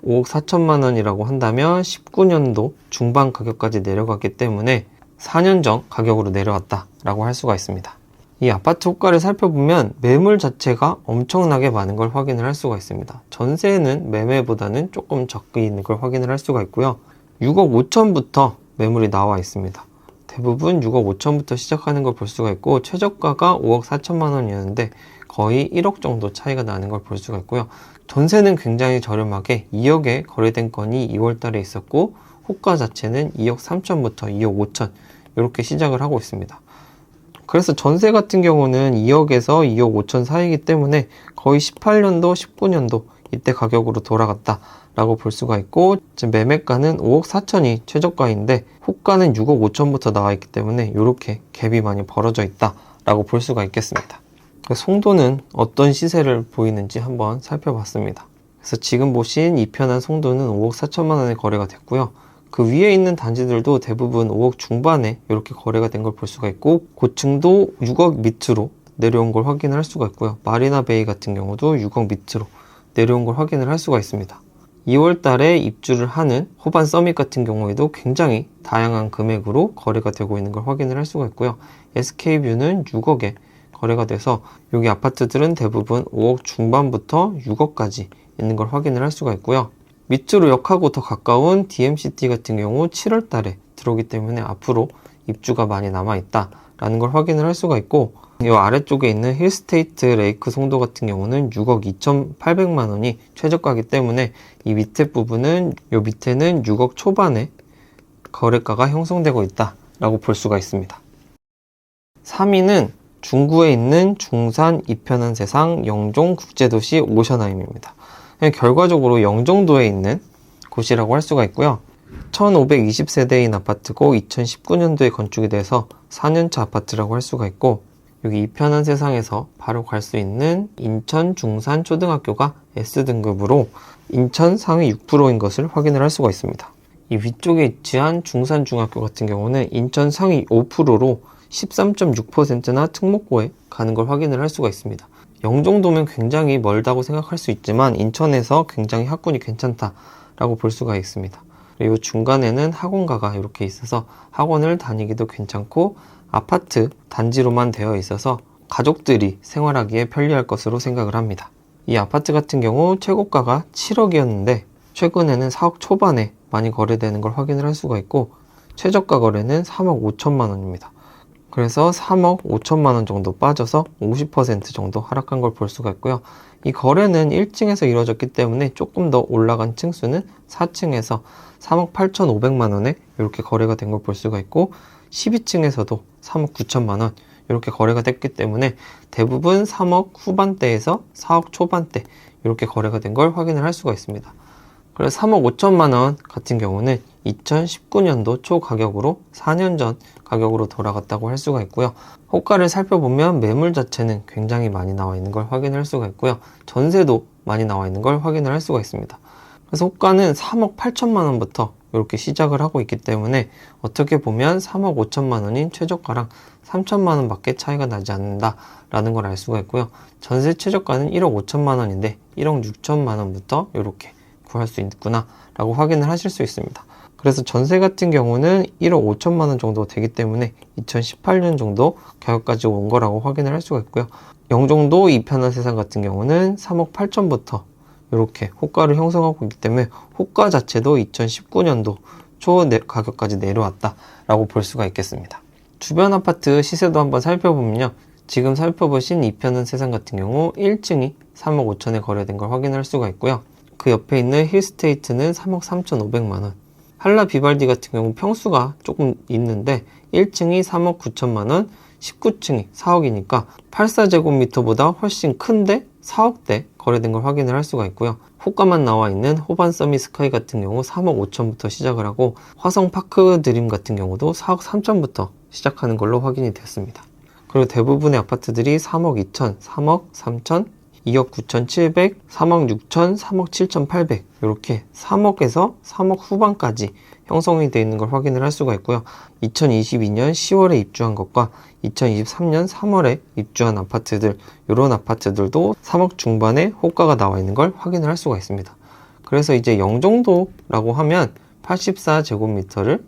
5억 4천만 원이라고 한다면 19년도 중반 가격까지 내려갔기 때문에 4년 전 가격으로 내려왔다 라고 할 수가 있습니다. 이 아파트 호가를 살펴보면 매물 자체가 엄청나게 많은 걸 확인을 할 수가 있습니다. 전세는 매매보다는 조금 적게 있는 걸 확인을 할 수가 있고요. 6억 5천부터 매물이 나와 있습니다. 대부분 6억 5천부터 시작하는 걸 볼 수가 있고 최저가가 5억 4천만 원이었는데 거의 1억 정도 차이가 나는 걸 볼 수가 있고요. 전세는 굉장히 저렴하게 2억에 거래된 건이 2월 달에 있었고 호가 자체는 2억 3천부터 2억 5천 이렇게 시작을 하고 있습니다. 그래서 전세 같은 경우는 2억에서 2억 5천 사이이기 때문에 거의 18년도, 19년도 이때 가격으로 돌아갔다 라고 볼 수가 있고 지금 매매가는 5억 4천이 최저가인데 호가는 6억 5천부터 나와 있기 때문에 이렇게 갭이 많이 벌어져 있다 라고 볼 수가 있겠습니다. 송도는 어떤 시세를 보이는지 한번 살펴봤습니다. 그래서 지금 보신 이편한 송도는 5억 4천만 원에 거래가 됐고요. 그 위에 있는 단지들도 대부분 5억 중반에 이렇게 거래가 된 걸 볼 수가 있고 고층도 6억 밑으로 내려온 걸 확인을 할 수가 있고요. 마리나베이 같은 경우도 6억 밑으로 내려온 걸 확인을 할 수가 있습니다. 2월 달에 입주를 하는 호반 서밋 같은 경우에도 굉장히 다양한 금액으로 거래가 되고 있는 걸 확인을 할 수가 있고요. SK뷰는 6억에 거래가 돼서 여기 아파트들은 대부분 5억 중반부터 6억까지 있는 걸 확인을 할 수가 있고요. 밑으로 역하고 더 가까운 DMCT 같은 경우 7월 달에 들어오기 때문에 앞으로 입주가 많이 남아있다 라는 걸 확인을 할 수가 있고, 이 아래쪽에 있는 힐스테이트 레이크 송도 같은 경우는 6억 2,800만 원이 최저가이기 때문에 이 밑에 부분은, 요 밑에는 6억 초반에 거래가가 형성되고 있다 라고 볼 수가 있습니다. 3위는 중구에 있는 중산 이편한 세상 영종 국제도시 오션하임입니다. 결과적으로 영종도에 있는 곳이라고 할 수가 있고요. 1520세대인 아파트고 2019년도에 건축이 돼서 4년차 아파트라고 할 수가 있고, 여기 이편한 세상에서 바로 갈 수 있는 인천 중산 초등학교가 S등급으로 인천 상위 6%인 것을 확인을 할 수가 있습니다. 이 위쪽에 위치한 중산 중학교 같은 경우는 인천 상위 5%로 13.6%나 특목고에 가는 걸 확인을 할 수가 있습니다. 영종도면 굉장히 멀다고 생각할 수 있지만 인천에서 굉장히 학군이 괜찮다라고 볼 수가 있습니다. 그리고 중간에는 학원가가 이렇게 있어서 학원을 다니기도 괜찮고, 아파트 단지로만 되어 있어서 가족들이 생활하기에 편리할 것으로 생각을 합니다. 이 아파트 같은 경우 최고가가 7억이었는데 최근에는 4억 초반에 많이 거래되는 걸 확인을 할 수가 있고, 최저가 거래는 3억 5천만 원입니다. 그래서 3억 5천만 원 정도 빠져서 50% 정도 하락한 걸 볼 수가 있고요. 이 거래는 1층에서 이루어졌기 때문에 조금 더 올라간 층수는 4층에서 3억 8,500만 원에 이렇게 거래가 된 걸 볼 수가 있고, 12층에서도 3억 9천만 원 이렇게 거래가 됐기 때문에 대부분 3억 후반대에서 4억 초반대 이렇게 거래가 된 걸 확인을 할 수가 있습니다. 그래서 3억 5천만 원 같은 경우는 2019년도 초 가격으로 4년 전 가격으로 돌아갔다고 할 수가 있고요. 호가를 살펴보면 매물 자체는 굉장히 많이 나와 있는 걸 확인할 수가 있고요. 전세도 많이 나와 있는 걸 확인을 할 수가 있습니다. 그래서 호가는 3억 8천만 원부터 이렇게 시작을 하고 있기 때문에 어떻게 보면 3억 5천만 원인 최저가랑 3천만 원 밖에 차이가 나지 않는다 라는 걸 알 수가 있고요. 전세 최저가는 1억 5천만 원인데 1억 6천만 원부터 이렇게 구할 수 있구나 라고 확인을 하실 수 있습니다. 그래서 전세 같은 경우는 1억 5천만 원 정도 되기 때문에 2018년 정도 가격까지 온 거라고 확인을 할 수가 있고요. 영종도 이편한 세상 같은 경우는 3억 8천부터 이렇게 호가를 형성하고 있기 때문에 호가 자체도 2019년도 초 가격까지 내려왔다 라고 볼 수가 있겠습니다. 주변 아파트 시세도 한번 살펴보면요, 지금 살펴보신 이편한 세상 같은 경우 1층이 3억 5천에 거래된 걸 확인할 수가 있고요. 그 옆에 있는 힐스테이트는 3억 3,500만 원, 한라 비발디 같은 경우 평수가 조금 있는데 1층이 3억 9천만 원, 19층이 4억이니까 84제곱미터보다 훨씬 큰데 4억대 거래된 걸 확인을 할 수가 있고요. 호가만 나와 있는 호반 서밋 스카이 같은 경우 3억 5천부터 시작을 하고, 화성 파크 드림 같은 경우도 4억 3천부터 시작하는 걸로 확인이 됐습니다. 그리고 대부분의 아파트들이 3억 2천, 3억 3천, 2억 9,700, 3억 6천, 3억 7,800 이렇게 3억에서 3억 후반까지 형성이 되어 있는 걸 확인을 할 수가 있고요. 2022년 10월에 입주한 것과 2023년 3월에 입주한 아파트들, 이런 아파트들도 3억 중반에 호가가 나와 있는 걸 확인을 할 수가 있습니다. 그래서 이제 영종도라고 하면 84제곱미터를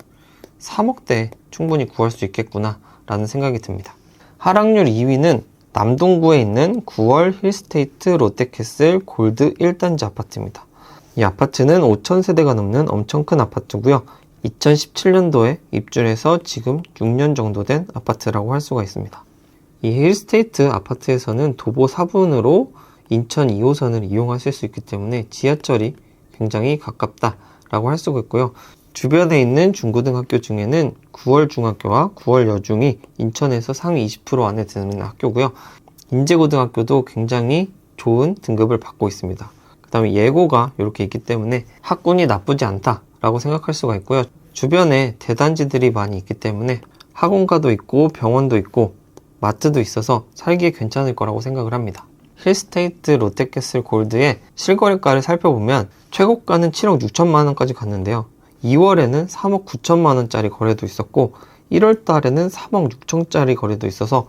3억대 충분히 구할 수 있겠구나 라는 생각이 듭니다. 하락률 2위는 남동구에 있는 9월 힐스테이트 롯데캐슬 골드 1단지 아파트입니다. 이 아파트는 5,000세대가 넘는 엄청 큰 아파트고요. 2017년도에 입주를 해서 지금 6년 정도 된 아파트라고 할 수가 있습니다. 이 힐스테이트 아파트에서는 도보 4분으로 인천 2호선을 이용하실 수 있기 때문에 지하철이 굉장히 가깝다라고 할 수가 있고요. 주변에 있는 중고등학교 중에는 9월 중학교와 9월 여중이 인천에서 상위 20% 안에 드는 학교고요. 인제고등학교도 굉장히 좋은 등급을 받고 있습니다. 그 다음에 예고가 이렇게 있기 때문에 학군이 나쁘지 않다라고 생각할 수가 있고요. 주변에 대단지들이 많이 있기 때문에 학원가도 있고 병원도 있고 마트도 있어서 살기에 괜찮을 거라고 생각을 합니다. 힐스테이트 롯데캐슬 골드의 실거래가를 살펴보면 최고가는 7억 6천만 원까지 갔는데요. 2월에는 3억 9천만 원짜리 거래도 있었고 1월 달에는 3억 6천짜리 거래도 있어서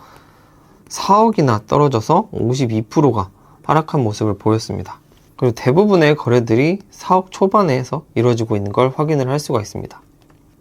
4억이나 떨어져서 52%가 하락한 모습을 보였습니다. 그리고 대부분의 거래들이 4억 초반에서 이루어지고 있는 걸 확인을 할 수가 있습니다.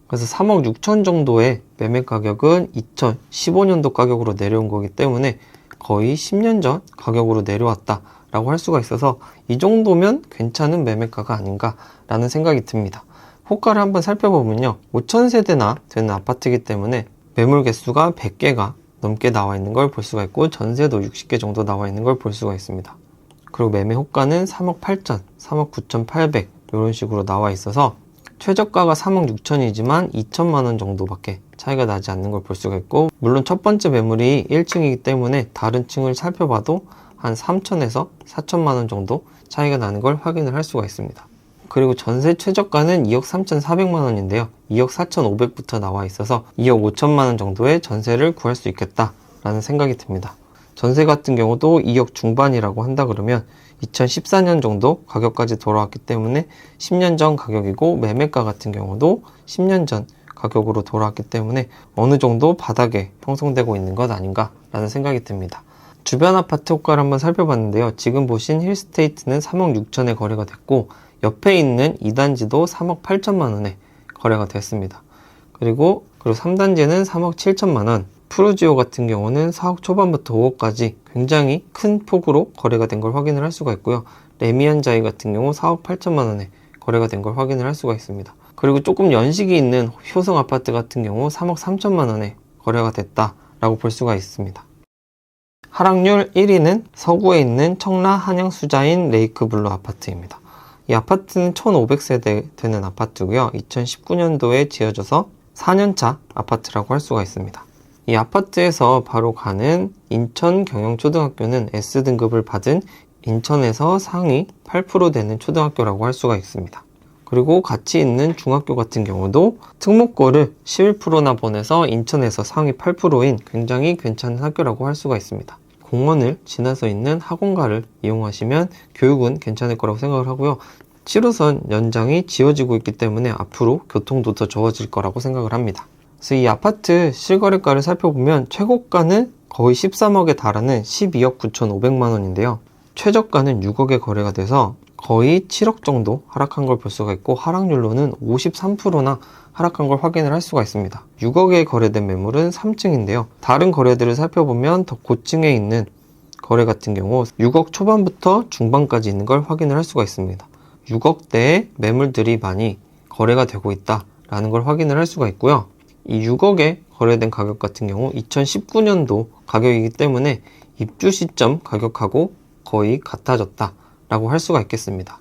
그래서 3억 6천 정도의 매매 가격은 2015년도 가격으로 내려온 거기 때문에 거의 10년 전 가격으로 내려왔다 라고 할 수가 있어서 이 정도면 괜찮은 매매가가 아닌가라는 생각이 듭니다. 호가를 한번 살펴보면요, 5,000세대나 되는 아파트이기 때문에 매물 개수가 100개가 넘게 나와 있는 걸 볼 수가 있고 전세도 60개 정도 나와 있는 걸 볼 수가 있습니다. 그리고 매매 호가는 3억 8천, 3억 9,800 이런 식으로 나와 있어서 최저가가 3억 6천이지만 2천만 원 정도밖에 차이가 나지 않는 걸 볼 수가 있고, 물론 첫 번째 매물이 1층이기 때문에 다른 층을 살펴봐도 한 3천에서 4천만 원 정도 차이가 나는 걸 확인을 할 수가 있습니다. 그리고 전세 최저가는 2억 3,400만 원인데요. 2억 4,500부터 나와 있어서 2억 5천만 원 정도의 전세를 구할 수 있겠다라는 생각이 듭니다. 전세 같은 경우도 2억 중반이라고 한다 그러면 2014년 정도 가격까지 돌아왔기 때문에 10년 전 가격이고, 매매가 같은 경우도 10년 전 가격으로 돌아왔기 때문에 어느 정도 바닥에 형성되고 있는 것 아닌가 라는 생각이 듭니다. 주변 아파트 호가를 한번 살펴봤는데요. 지금 보신 힐스테이트는 3억 6천에 거래가 됐고, 옆에 있는 2단지도 3억 8천만 원에 거래가 됐습니다. 그리고 3단지는 3억 7천만 원, 푸르지오 같은 경우는 4억 초반부터 5억까지 굉장히 큰 폭으로 거래가 된 걸 확인을 할 수가 있고요. 레미안자이 같은 경우 4억 8천만 원에 거래가 된 걸 확인을 할 수가 있습니다. 그리고 조금 연식이 있는 효성 아파트 같은 경우 3억 3천만 원에 거래가 됐다라고 볼 수가 있습니다. 하락률 1위는 서구에 있는 청라 한양 수자인 레이크블루 아파트입니다. 이 아파트는 1,500세대 되는 아파트고요. 2019년도에 지어져서 4년차 아파트라고 할 수가 있습니다. 이 아파트에서 바로 가는 인천경영초등학교는 S등급을 받은 인천에서 상위 8% 되는 초등학교라고 할 수가 있습니다. 그리고 같이 있는 중학교 같은 경우도 특목고를 11%나 보내서 인천에서 상위 8%인 굉장히 괜찮은 학교라고 할 수가 있습니다. 공원을 지나서 있는 학원가를 이용하시면 교육은 괜찮을 거라고 생각을 하고요. 7호선 연장이 지어지고 있기 때문에 앞으로 교통도 더 좋아질 거라고 생각을 합니다. 그래서 이 아파트 실거래가를 살펴보면 최고가는 거의 13억에 달하는 12억 9,500만 원인데요. 최저가는 6억에 거래가 돼서 거의 7억 정도 하락한 걸 볼 수가 있고, 하락률로는 53%나 하락한 걸 확인을 할 수가 있습니다. 6억에 거래된 매물은 3층인데요. 다른 거래들을 살펴보면 더 고층에 있는 거래 같은 경우 6억 초반부터 중반까지 있는 걸 확인을 할 수가 있습니다. 6억대의 매물들이 많이 거래가 되고 있다라는 걸 확인을 할 수가 있고요. 이 6억에 거래된 가격 같은 경우 2019년도 가격이기 때문에 입주 시점 가격하고 거의 같아졌다 라고 할 수가 있겠습니다.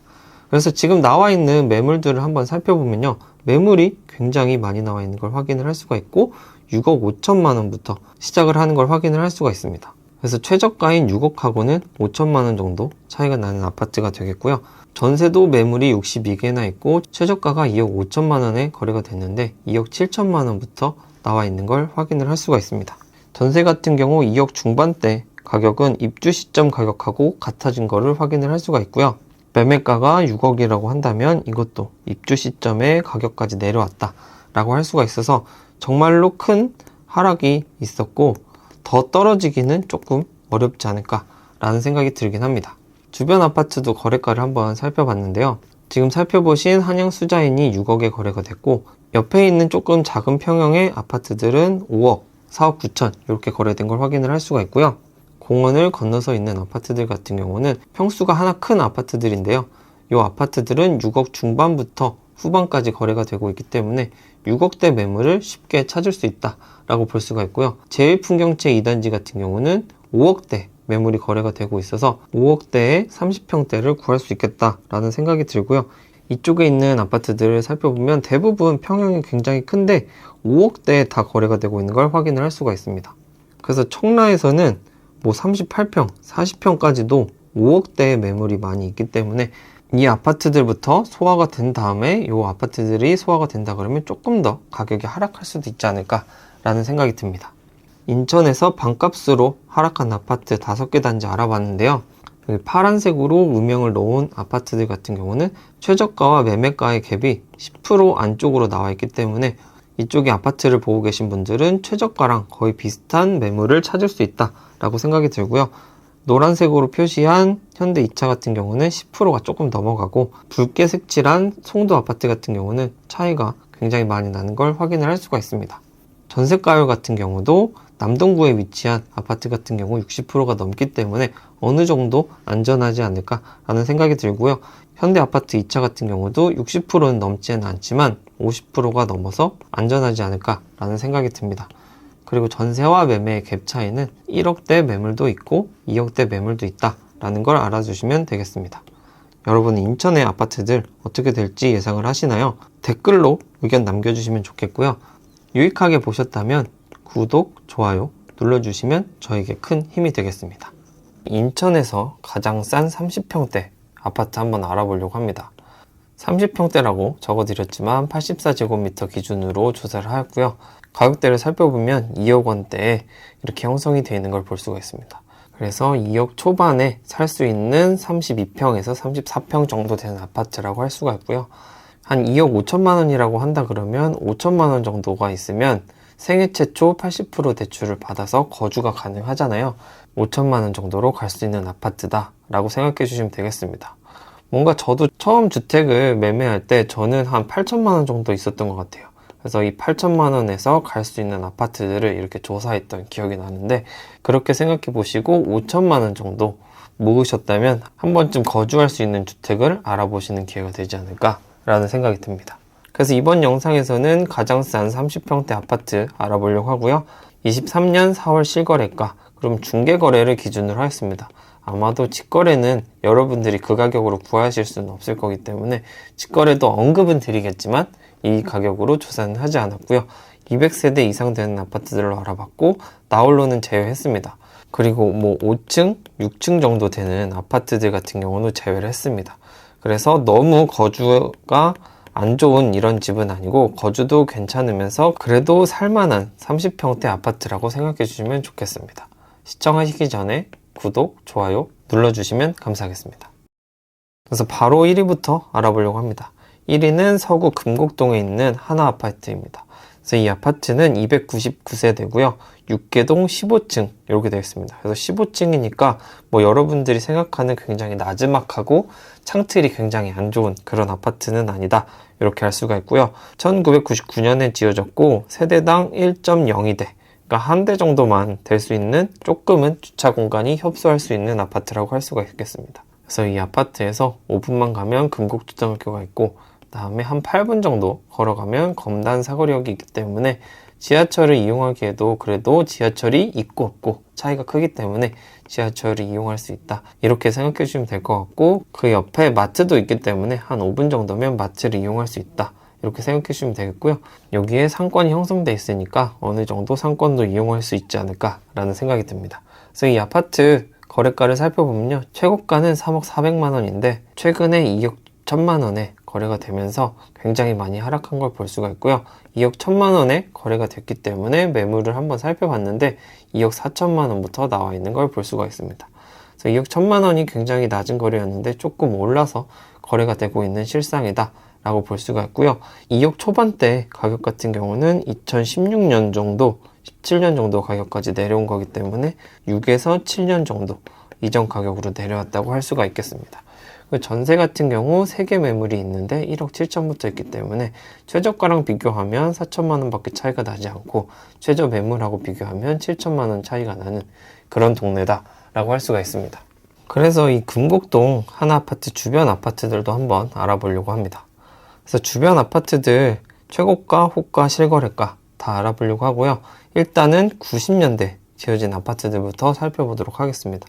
그래서 지금 나와 있는 매물들을 한번 살펴보면요, 매물이 굉장히 많이 나와 있는 걸 확인을 할 수가 있고 6억 5천만 원부터 시작을 하는 걸 확인을 할 수가 있습니다. 그래서 최저가인 6억하고는 5천만 원 정도 차이가 나는 아파트가 되겠고요. 전세도 매물이 62개나 있고 최저가가 2억 5천만 원에 거래가 됐는데 2억 7천만 원부터 나와 있는 걸 확인을 할 수가 있습니다. 전세 같은 경우 2억 중반대 가격은 입주 시점 가격하고 같아진 거를 확인을 할 수가 있고요. 매매가가 6억이라고 한다면 이것도 입주 시점의 가격까지 내려왔다 라고 할 수가 있어서 정말로 큰 하락이 있었고, 더 떨어지기는 조금 어렵지 않을까 라는 생각이 들긴 합니다. 주변 아파트도 거래가를 한번 살펴봤는데요. 지금 살펴보신 한양 수자인이 6억에 거래가 됐고, 옆에 있는 조금 작은 평형의 아파트들은 5억, 4억 9천 이렇게 거래된 걸 확인을 할 수가 있고요. 공원을 건너서 있는 아파트들 같은 경우는 평수가 하나 큰 아파트들인데요. 이 아파트들은 6억 중반부터 후반까지 거래가 되고 있기 때문에 6억대 매물을 쉽게 찾을 수 있다라고 볼 수가 있고요. 제일풍경채 2단지 같은 경우는 5억대 매물이 거래가 되고 있어서 5억대에 30평대를 구할 수 있겠다라는 생각이 들고요. 이쪽에 있는 아파트들을 살펴보면 대부분 평형이 굉장히 큰데 5억대에 다 거래가 되고 있는 걸 확인을 할 수가 있습니다. 그래서 청라에서는 38평, 40평까지도 5억대의 매물이 많이 있기 때문에 이 아파트들부터 소화가 된 다음에 이 아파트들이 소화가 된다 그러면 조금 더 가격이 하락할 수도 있지 않을까 라는 생각이 듭니다. 인천에서 반값으로 하락한 아파트 5개 단지 알아봤는데요. 여기 파란색으로 음영을 놓은 아파트들 같은 경우는 최저가와 매매가의 갭이 10% 안쪽으로 나와 있기 때문에 이쪽에 아파트를 보고 계신 분들은 최저가랑 거의 비슷한 매물을 찾을 수 있다라고 생각이 들고요. 노란색으로 표시한 현대 2차 같은 경우는 10%가 조금 넘어가고, 붉게 색칠한 송도 아파트 같은 경우는 차이가 굉장히 많이 나는 걸 확인을 할 수가 있습니다. 전세가율 같은 경우도 남동구에 위치한 아파트 같은 경우 60%가 넘기 때문에 어느 정도 안전하지 않을까라는 생각이 들고요. 현대아파트 2차 같은 경우도 60%는 넘지는 않지만 50%가 넘어서 안전하지 않을까라는 생각이 듭니다. 그리고 전세와 매매의 갭 차이는 1억대 매물도 있고 2억대 매물도 있다라는 걸 알아주시면 되겠습니다. 여러분, 인천의 아파트들 어떻게 될지 예상을 하시나요? 댓글로 의견 남겨주시면 좋겠고요. 유익하게 보셨다면 구독, 좋아요 눌러주시면 저에게 큰 힘이 되겠습니다. 인천에서 가장 싼 30평대 아파트 한번 알아보려고 합니다. 30평대라고 적어드렸지만 84제곱미터 기준으로 조사를 하였고요. 가격대를 살펴보면 2억 원대에 이렇게 형성이 되어 있는 걸 볼 수가 있습니다. 그래서 2억 초반에 살 수 있는 32평에서 34평 정도 되는 아파트라고 할 수가 있고요. 한 2억 5천만 원이라고 한다 그러면 5천만 원 정도가 있으면 생애 최초 80% 대출을 받아서 거주가 가능하잖아요. 5천만 원 정도로 갈 수 있는 아파트다 라고 생각해 주시면 되겠습니다. 뭔가 저도 처음 주택을 매매할 때 저는 한 8천만 원 정도 있었던 것 같아요. 그래서 이 8천만 원에서 갈 수 있는 아파트들을 이렇게 조사했던 기억이 나는데, 그렇게 생각해 보시고 5천만 원 정도 모으셨다면 한 번쯤 거주할 수 있는 주택을 알아보시는 기회가 되지 않을까 라는 생각이 듭니다. 그래서 이번 영상에서는 가장 싼 30평대 아파트 알아보려고 하고요. 23년 4월 실거래가, 그럼 중개거래를 기준으로 하겠습니다. 아마도 직거래는 여러분들이 그 가격으로 구하실 수는 없을 거기 때문에 직거래도 언급은 드리겠지만 이 가격으로 조사는 하지 않았고요. 200세대 이상 되는 아파트들로 알아봤고 나홀로는 제외했습니다. 그리고 5층, 6층 정도 되는 아파트들 같은 경우는 제외를 했습니다. 그래서 너무 거주가 안 좋은 이런 집은 아니고 거주도 괜찮으면서 그래도 살만한 30평대 아파트라고 생각해 주시면 좋겠습니다. 시청하시기 전에 구독, 좋아요 눌러주시면 감사하겠습니다. 그래서 바로 1위부터 알아보려고 합니다. 1위는 서구 금곡동에 있는 하나아파트입니다. 그래서 이 아파트는 299세대고요. 6개동 15층 이렇게 되어 있습니다. 그래서 15층이니까 여러분들이 생각하는 굉장히 나지막하고 창틀이 굉장히 안 좋은 그런 아파트는 아니다, 이렇게 할 수가 있고요. 1999년에 지어졌고 세대당 1.02대, 그러니까 한 대 정도만 될 수 있는 조금은 주차 공간이 협소할 수 있는 아파트라고 할 수가 있겠습니다. 그래서 이 아파트에서 5분만 가면 금곡초등학교가 있고 다음에 한 8분 정도 걸어가면 검단 사거리역이 있기 때문에 지하철을 이용하기에도 그래도 지하철이 있고 없고 차이가 크기 때문에 지하철을 이용할 수 있다, 이렇게 생각해 주시면 될 것 같고, 그 옆에 마트도 있기 때문에 한 5분 정도면 마트를 이용할 수 있다, 이렇게 생각해 주시면 되겠고요. 여기에 상권이 형성돼 있으니까 어느 정도 상권도 이용할 수 있지 않을까 라는 생각이 듭니다. 그래서 이 아파트 거래가를 살펴보면요, 최고가는 3억 4백만 원인데 최근에 2억 1천만 원에 거래가 되면서 굉장히 많이 하락한 걸 볼 수가 있고요. 2억 1천만 원에 거래가 됐기 때문에 매물을 한번 살펴봤는데 2억 4천만 원부터 나와 있는 걸 볼 수가 있습니다. 그래서 2억 1천만 원이 굉장히 낮은 거래였는데 조금 올라서 거래가 되고 있는 실상이다 라고 볼 수가 있고요. 2억 초반대 가격 같은 경우는 2016년 정도, 17년 정도 가격까지 내려온 거기 때문에 6에서 7년 정도 이전 가격으로 내려왔다고 할 수가 있겠습니다. 전세 같은 경우 3개 매물이 있는데 1억 7천부터 있기 때문에 최저가랑 비교하면 4천만 원 밖에 차이가 나지 않고 최저 매물하고 비교하면 7천만 원 차이가 나는 그런 동네다 라고 할 수가 있습니다. 그래서 이 금곡동 하나아파트 주변 아파트들도 한번 알아보려고 합니다. 그래서 주변 아파트들 최고가, 호가, 실거래가 다 알아보려고 하고요. 일단은 90년대 지어진 아파트들부터 살펴보도록 하겠습니다.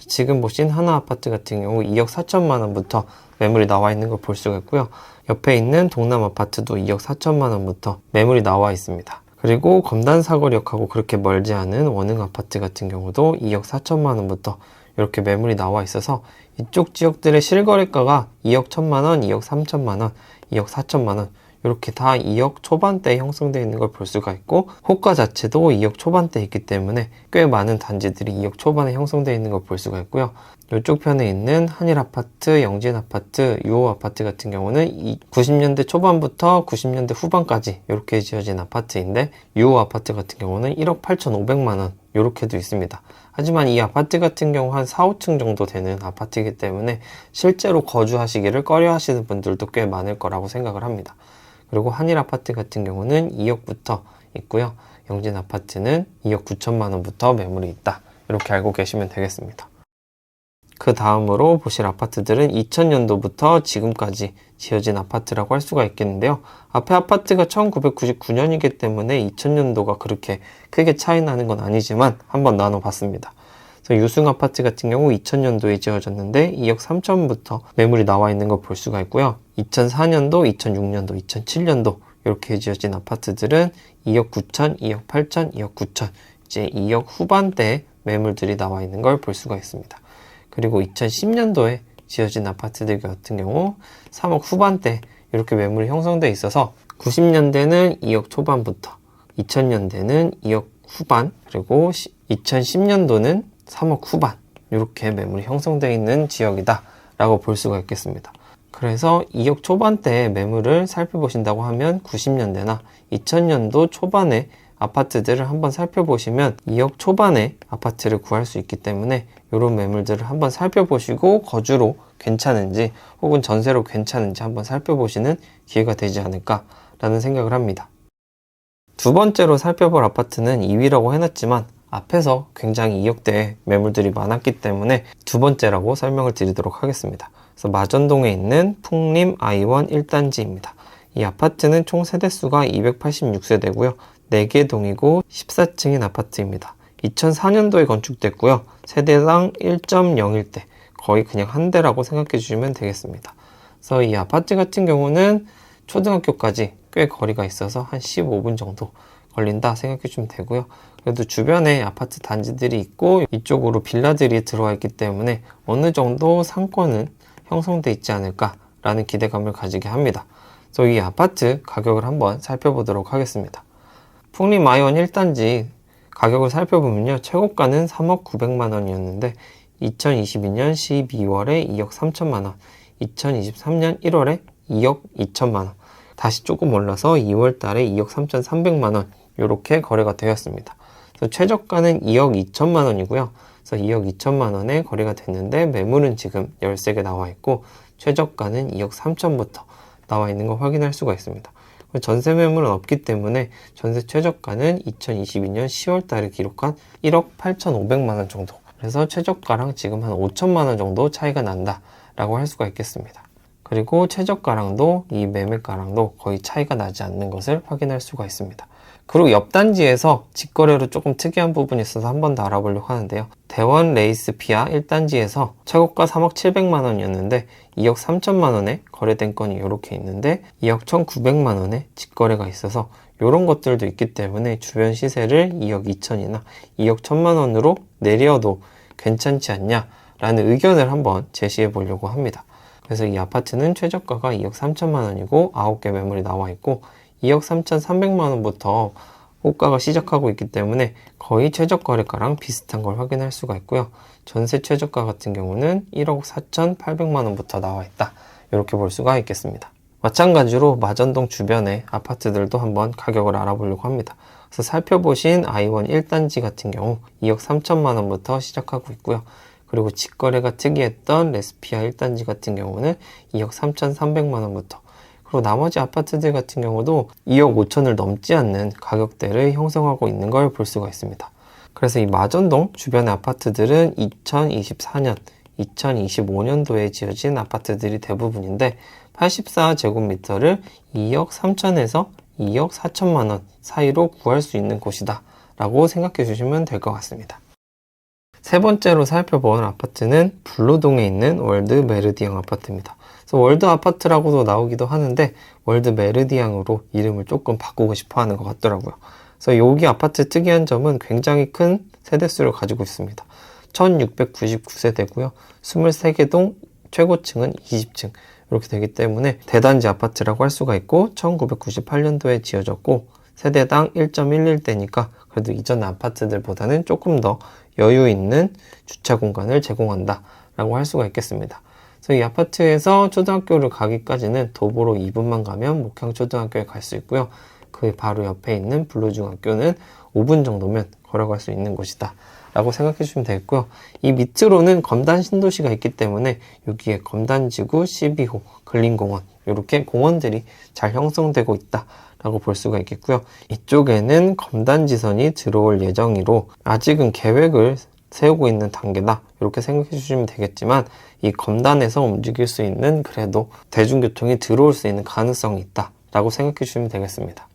지금 보신 하나아파트 같은 경우 2억 4천만 원부터 매물이 나와 있는 걸 볼 수가 있고요. 옆에 있는 동남아파트도 2억 4천만 원부터 매물이 나와 있습니다. 그리고 검단사거리역하고 그렇게 멀지 않은 원흥아파트 같은 경우도 2억 4천만 원부터 이렇게 매물이 나와 있어서 이쪽 지역들의 실거래가가 2억 1천만 원, 2억 3천만 원, 2억 4천만 원 이렇게 다 2억 초반대에 형성되어 있는 걸 볼 수가 있고, 호가 자체도 2억 초반대에 있기 때문에 꽤 많은 단지들이 2억 초반에 형성되어 있는 걸 볼 수가 있고요. 이쪽 편에 있는 한일아파트, 영진아파트, 유호아파트 같은 경우는 90년대 초반부터 90년대 후반까지 이렇게 지어진 아파트인데, 유호아파트 같은 경우는 1억 8,500만 원 이렇게도 있습니다. 하지만 이 아파트 같은 경우 한 4, 5층 정도 되는 아파트이기 때문에 실제로 거주하시기를 꺼려 하시는 분들도 꽤 많을 거라고 생각을 합니다. 그리고 한일아파트 같은 경우는 2억부터 있고요. 영진 아파트는 2억 9천만 원부터 매물이 있다. 이렇게 알고 계시면 되겠습니다. 그 다음으로 보실 아파트들은 2000년도부터 지금까지 지어진 아파트라고 할 수가 있겠는데요. 앞에 아파트가 1999년이기 때문에 2000년도가 그렇게 크게 차이 나는 건 아니지만 한번 나눠봤습니다. 그래서 유승 아파트 같은 경우 2000년도에 지어졌는데 2억 3천부터 매물이 나와 있는 걸 볼 수가 있고요. 2004년도, 2006년도, 2007년도 이렇게 지어진 아파트들은 2억 9천, 2억 8천, 2억 9천 이제 2억 후반대에 매물들이 나와 있는 걸 볼 수가 있습니다. 그리고 2010년도에 지어진 아파트들 같은 경우 3억 후반대 이렇게 매물이 형성돼 있어서 90년대는 2억 초반부터 2000년대는 2억 후반 그리고 2010년도는 3억 후반 이렇게 매물이 형성되어 있는 지역이다 라고 볼 수가 있겠습니다. 그래서 2억 초반대의 매물을 살펴보신다고 하면 90년대나 2000년도 초반에 아파트들을 한번 살펴보시면 2억 초반에 아파트를 구할 수 있기 때문에 이런 매물들을 한번 살펴보시고 거주로 괜찮은지 혹은 전세로 괜찮은지 한번 살펴보시는 기회가 되지 않을까라는 생각을 합니다. 두 번째로 살펴볼 아파트는 2위라고 해놨지만 앞에서 굉장히 2억대의 매물들이 많았기 때문에 두 번째라고 설명을 드리도록 하겠습니다. 그래서 마전동에 있는 풍림 I1 1단지입니다. 이 아파트는 총 세대수가 286세대고요. 4개 동이고 14층인 아파트입니다. 2004년도에 건축됐고요. 세대당 1.01대, 거의 그냥 한 대라고 생각해 주시면 되겠습니다. 그래서 이 아파트 같은 경우는 초등학교까지 꽤 거리가 있어서 한 15분 정도 걸린다 생각해 주시면 되고요. 그래도 주변에 아파트 단지들이 있고 이쪽으로 빌라들이 들어와 있기 때문에 어느 정도 상권은 형성돼 있지 않을까라는 기대감을 가지게 합니다. 그래서 이 아파트 가격을 한번 살펴보도록 하겠습니다. 풍림 I1 1단지 가격을 살펴보면요. 최고가는 3억 9백만 원이었는데 2022년 12월에 2억 3천만 원, 2023년 1월에 2억 2천만 원, 다시 조금 올라서 2월 달에 2억 3,300만 원 이렇게 거래가 되었습니다. 그래서 최저가는 2억 2천만 원이고요. 그래서 2억 2천만 원에 거래가 됐는데 매물은 지금 13개 나와 있고 최저가는 2억 3천부터 나와 있는 걸 확인할 수가 있습니다. 전세 매물은 없기 때문에 전세 최저가는 2022년 10월 달에 기록한 1억 8,500만 원 정도. 그래서 최저가랑 지금 한 5천만 원 정도 차이가 난다 라고 할 수가 있겠습니다. 그리고 최저가랑도 이 매매가랑도 거의 차이가 나지 않는 것을 확인할 수가 있습니다. 그리고 옆 단지에서 직거래로 조금 특이한 부분이 있어서 한 번 더 알아보려고 하는데요. 대원 레이스 피아 1단지에서 최고가 3억 7백만 원이었는데 2억 3천만 원에 거래된 건이 이렇게 있는데 2억 1,900만 원에 직거래가 있어서 이런 것들도 있기 때문에 주변 시세를 2억 2천이나 2억 1천만 원으로 내려도 괜찮지 않냐 라는 의견을 한번 제시해 보려고 합니다. 그래서 이 아파트는 최저가가 2억 3천만 원이고 9개 매물이 나와 있고 2억 3,300만 원부터 호가가 시작하고 있기 때문에 거의 최저거래가랑 비슷한 걸 확인할 수가 있고요. 전세 최저가 같은 경우는 1억 4,800만 원부터 나와 있다. 이렇게 볼 수가 있겠습니다. 마찬가지로 마전동 주변의 아파트들도 한번 가격을 알아보려고 합니다. 그래서 살펴보신 I1 1단지 같은 경우 2억 3천만 원부터 시작하고 있고요. 그리고 직거래가 특이했던 레스피아 1단지 같은 경우는 2억 3,300만 원부터 그리고 나머지 아파트들 같은 경우도 2억 5천을 넘지 않는 가격대를 형성하고 있는 걸 볼 수가 있습니다. 그래서 이 마전동 주변의 아파트들은 2024년, 2025년도에 지어진 아파트들이 대부분인데 84제곱미터를 2억 3천에서 2억 4천만 원 사이로 구할 수 있는 곳이다 라고 생각해 주시면 될 것 같습니다. 세 번째로 살펴본 아파트는 블루동에 있는 월드 메르디앙 아파트입니다. 그래서 월드 아파트라고도 나오기도 하는데 월드 메르디앙으로 이름을 조금 바꾸고 싶어 하는 것 같더라고요. 그래서 여기 아파트 특이한 점은 굉장히 큰 세대수를 가지고 있습니다. 1699세대고요. 23개 동, 최고층은 20층 이렇게 되기 때문에 대단지 아파트라고 할 수가 있고 1998년도에 지어졌고 세대당 1.11대니까 그래도 이전 아파트들보다는 조금 더 여유 있는 주차 공간을 제공한다 라고 할 수가 있겠습니다. 그래서 이 아파트에서 초등학교를 가기까지는 도보로 2분만 가면 목향초등학교에 갈 수 있고요. 그 바로 옆에 있는 블루중학교는 5분 정도면 걸어갈 수 있는 곳이다 라고 생각해 주시면 되겠고요. 이 밑으로는 검단 신도시가 있기 때문에 여기에 검단지구, 12호, 근린공원 이렇게 공원들이 잘 형성되고 있다 라고 볼 수가 있겠고요. 이쪽에는 검단지선이 들어올 예정이로 아직은 계획을 세우고 있는 단계다 이렇게 생각해 주시면 되겠지만, 이 검단에서 움직일 수 있는 그래도 대중교통이 들어올 수 있는 가능성이 있다 라고 생각해 주시면 되겠습니다.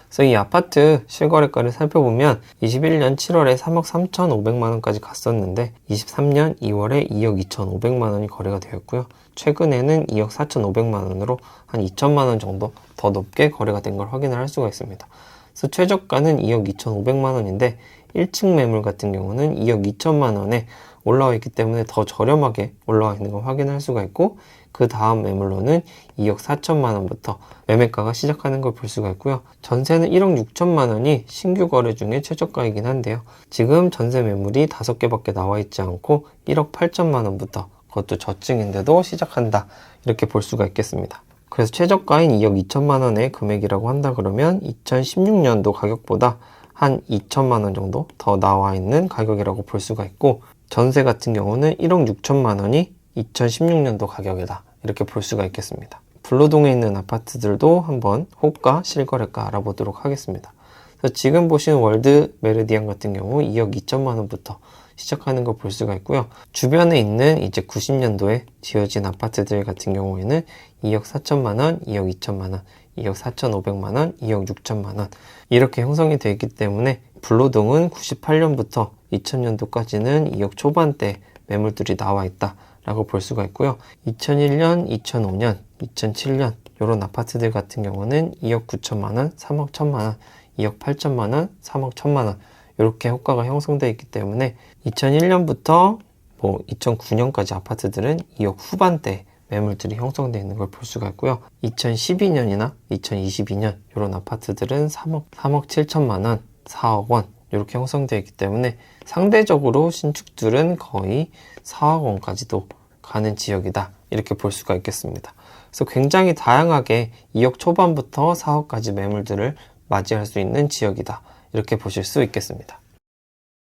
그래서 이 아파트 실거래가를 살펴보면 21년 7월에 3억 3,500만 원까지 갔었는데 23년 2월에 2억 2,500만 원이 거래가 되었고요. 최근에는 2억 4,500만 원으로 한 2천만 원 정도 더 높게 거래가 된 걸 확인을 할 수가 있습니다. 그래서 최저가는 2억 2,500만 원인데 1층 매물 같은 경우는 2억 2천만 원에 올라와 있기 때문에 더 저렴하게 올라와 있는 걸 확인할 수가 있고, 그 다음 매물로는 2억 4천만 원부터 매매가가 시작하는 걸 볼 수가 있고요. 전세는 1억 6천만 원이 신규 거래 중에 최저가이긴 한데요. 지금 전세 매물이 5개밖에 나와 있지 않고 1억 8천만 원부터, 그것도 저층인데도 시작한다 이렇게 볼 수가 있겠습니다. 그래서 최저가인 2억 2천만 원의 금액이라고 한다 그러면 2016년도 가격보다 한 2천만 원 정도 더 나와 있는 가격이라고 볼 수가 있고, 전세 같은 경우는 1억 6천만 원이 2016년도 가격이다 이렇게 볼 수가 있겠습니다. 블루동에 있는 아파트들도 한번 호가, 실거래가 알아보도록 하겠습니다. 그래서 지금 보시는 월드 메르디안 같은 경우 2억 2천만 원부터 시작하는 걸 볼 수가 있고요. 주변에 있는 이제 90년도에 지어진 아파트들 같은 경우에는 2억 4천만 원, 2억 2천만 원, 2억 4,500만 원, 2억 6천만 원 이렇게 형성이 되어 있기 때문에 블루동은 98년부터 2000년도까지는 2억 초반대 매물들이 나와 있다 라고 볼 수가 있고요. 2001년, 2005년, 2007년 이런 아파트들 같은 경우는 2억 9천만 원, 3억 1천만 원, 2억 8천만 원, 3억 1천만 원 이렇게 호가가 형성되어 있기 때문에 2001년부터 2009년까지 아파트들은 2억 후반대 매물들이 형성되어 있는 걸 볼 수가 있고요. 2012년이나 2022년 이런 아파트들은 3억 7천만 원, 4억 원 이렇게 형성되어 있기 때문에 상대적으로 신축들은 거의 4억 원까지도 가는 지역이다 이렇게 볼 수가 있겠습니다. 그래서 굉장히 다양하게 2억 초반부터 4억까지 매물들을 맞이할 수 있는 지역이다 이렇게 보실 수 있겠습니다.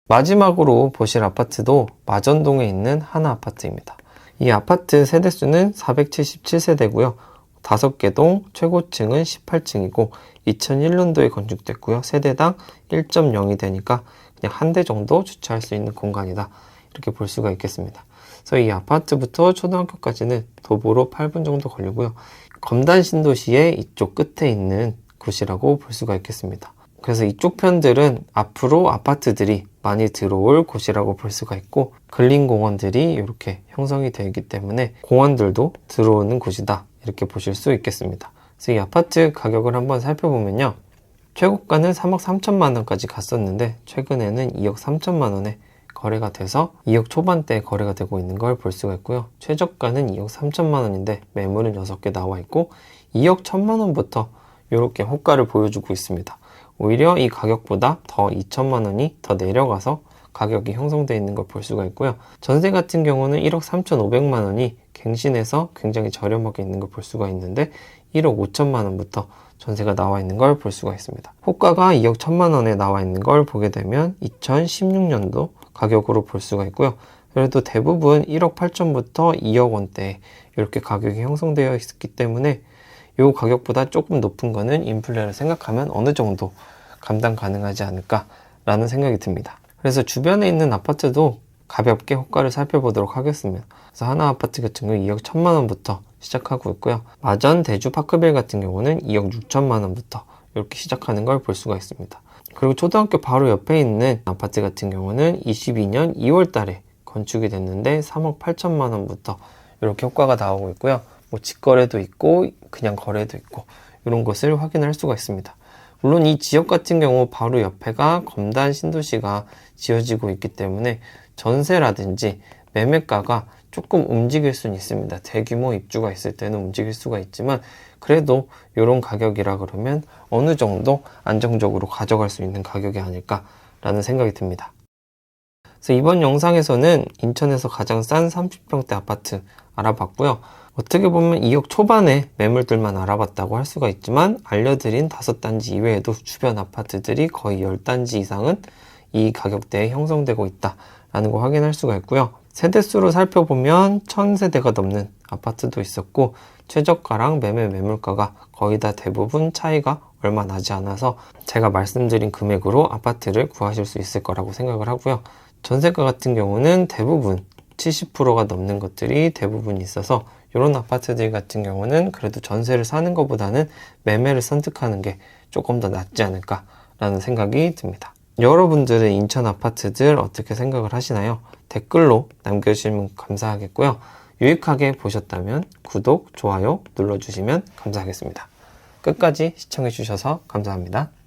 마지막으로 보실 아파트도 마전동에 있는 하나 아파트입니다. 이 아파트 세대수는 477세대고요. 5개 동, 최고층은 18층이고 2001년도에 건축됐고요. 세대당 1.0이 되니까 그냥 한 대 정도 주차할 수 있는 공간이다 이렇게 볼 수가 있겠습니다. 그래서 이 아파트부터 초등학교까지는 도보로 8분 정도 걸리고요. 검단 신도시의 이쪽 끝에 있는 곳이라고 볼 수가 있겠습니다. 그래서 이쪽 편들은 앞으로 아파트들이 많이 들어올 곳이라고 볼 수가 있고, 근린공원들이 이렇게 형성이 되어 있기 때문에 공원들도 들어오는 곳이다 이렇게 보실 수 있겠습니다. 그래서 이 아파트 가격을 한번 살펴보면요, 최고가는 3억 3천만 원까지 갔었는데 최근에는 2억 3천만 원에 거래가 돼서 2억 초반대에 거래가 되고 있는 걸 볼 수가 있고요. 최저가는 2억 3천만 원인데 매물은 6개 나와 있고 2억 1천만 원부터 이렇게 호가를 보여주고 있습니다. 오히려 이 가격보다 더 2천만 원이 더 내려가서 가격이 형성되어 있는 걸 볼 수가 있고요. 전세 같은 경우는 1억 3,500만 원이 갱신해서 굉장히 저렴하게 있는 걸 볼 수가 있는데 1억 5천만 원부터 전세가 나와 있는 걸 볼 수가 있습니다. 호가가 2억 1천만 원에 나와 있는 걸 보게 되면 2016년도 가격으로 볼 수가 있고요. 그래도 대부분 1억 8천부터 2억 원대 이렇게 가격이 형성되어 있기 때문에 이 가격보다 조금 높은 거는 인플레를 생각하면 어느 정도 감당 가능하지 않을까라는 생각이 듭니다. 그래서 주변에 있는 아파트도 가볍게 호가를 살펴보도록 하겠습니다. 그래서 하나 아파트 같은 경우 2억 1천만 원부터 시작하고 있고요. 마전 대주 파크빌 같은 경우는 2억 6천만 원부터 이렇게 시작하는 걸 볼 수가 있습니다. 그리고 초등학교 바로 옆에 있는 아파트 같은 경우는 22년 2월 달에 건축이 됐는데 3억 8천만 원부터 이렇게 호가가 나오고 있고요. 직거래도 있고 그냥 거래도 있고 이런 것을 확인할 수가 있습니다. 물론 이 지역 같은 경우 바로 옆에가 검단 신도시가 지어지고 있기 때문에 전세라든지 매매가가 조금 움직일 수는 있습니다. 대규모 입주가 있을 때는 움직일 수가 있지만 그래도 이런 가격이라 그러면 어느 정도 안정적으로 가져갈 수 있는 가격이 아닐까라는 생각이 듭니다. 그래서 이번 영상에서는 인천에서 가장 싼 30평대 아파트 알아봤고요. 어떻게 보면 2억 초반에 매물들만 알아봤다고 할 수가 있지만 알려드린 5단지 이외에도 주변 아파트들이 거의 10단지 이상은 이 가격대에 형성되고 있다라는 거 확인할 수가 있고요. 세대수로 살펴보면 1000세대가 넘는 아파트도 있었고 최저가랑 매물가가 거의 다 대부분 차이가 얼마 나지 않아서 제가 말씀드린 금액으로 아파트를 구하실 수 있을 거라고 생각을 하고요. 전세가 같은 경우는 대부분 70%가 넘는 것들이 대부분 있어서 이런 아파트들 같은 경우는 그래도 전세를 사는 것보다는 매매를 선택하는 게 조금 더 낫지 않을까라는 생각이 듭니다. 여러분들은 인천 아파트들 어떻게 생각을 하시나요? 댓글로 남겨주시면 감사하겠고요. 유익하게 보셨다면 구독, 좋아요 눌러주시면 감사하겠습니다. 끝까지 시청해주셔서 감사합니다.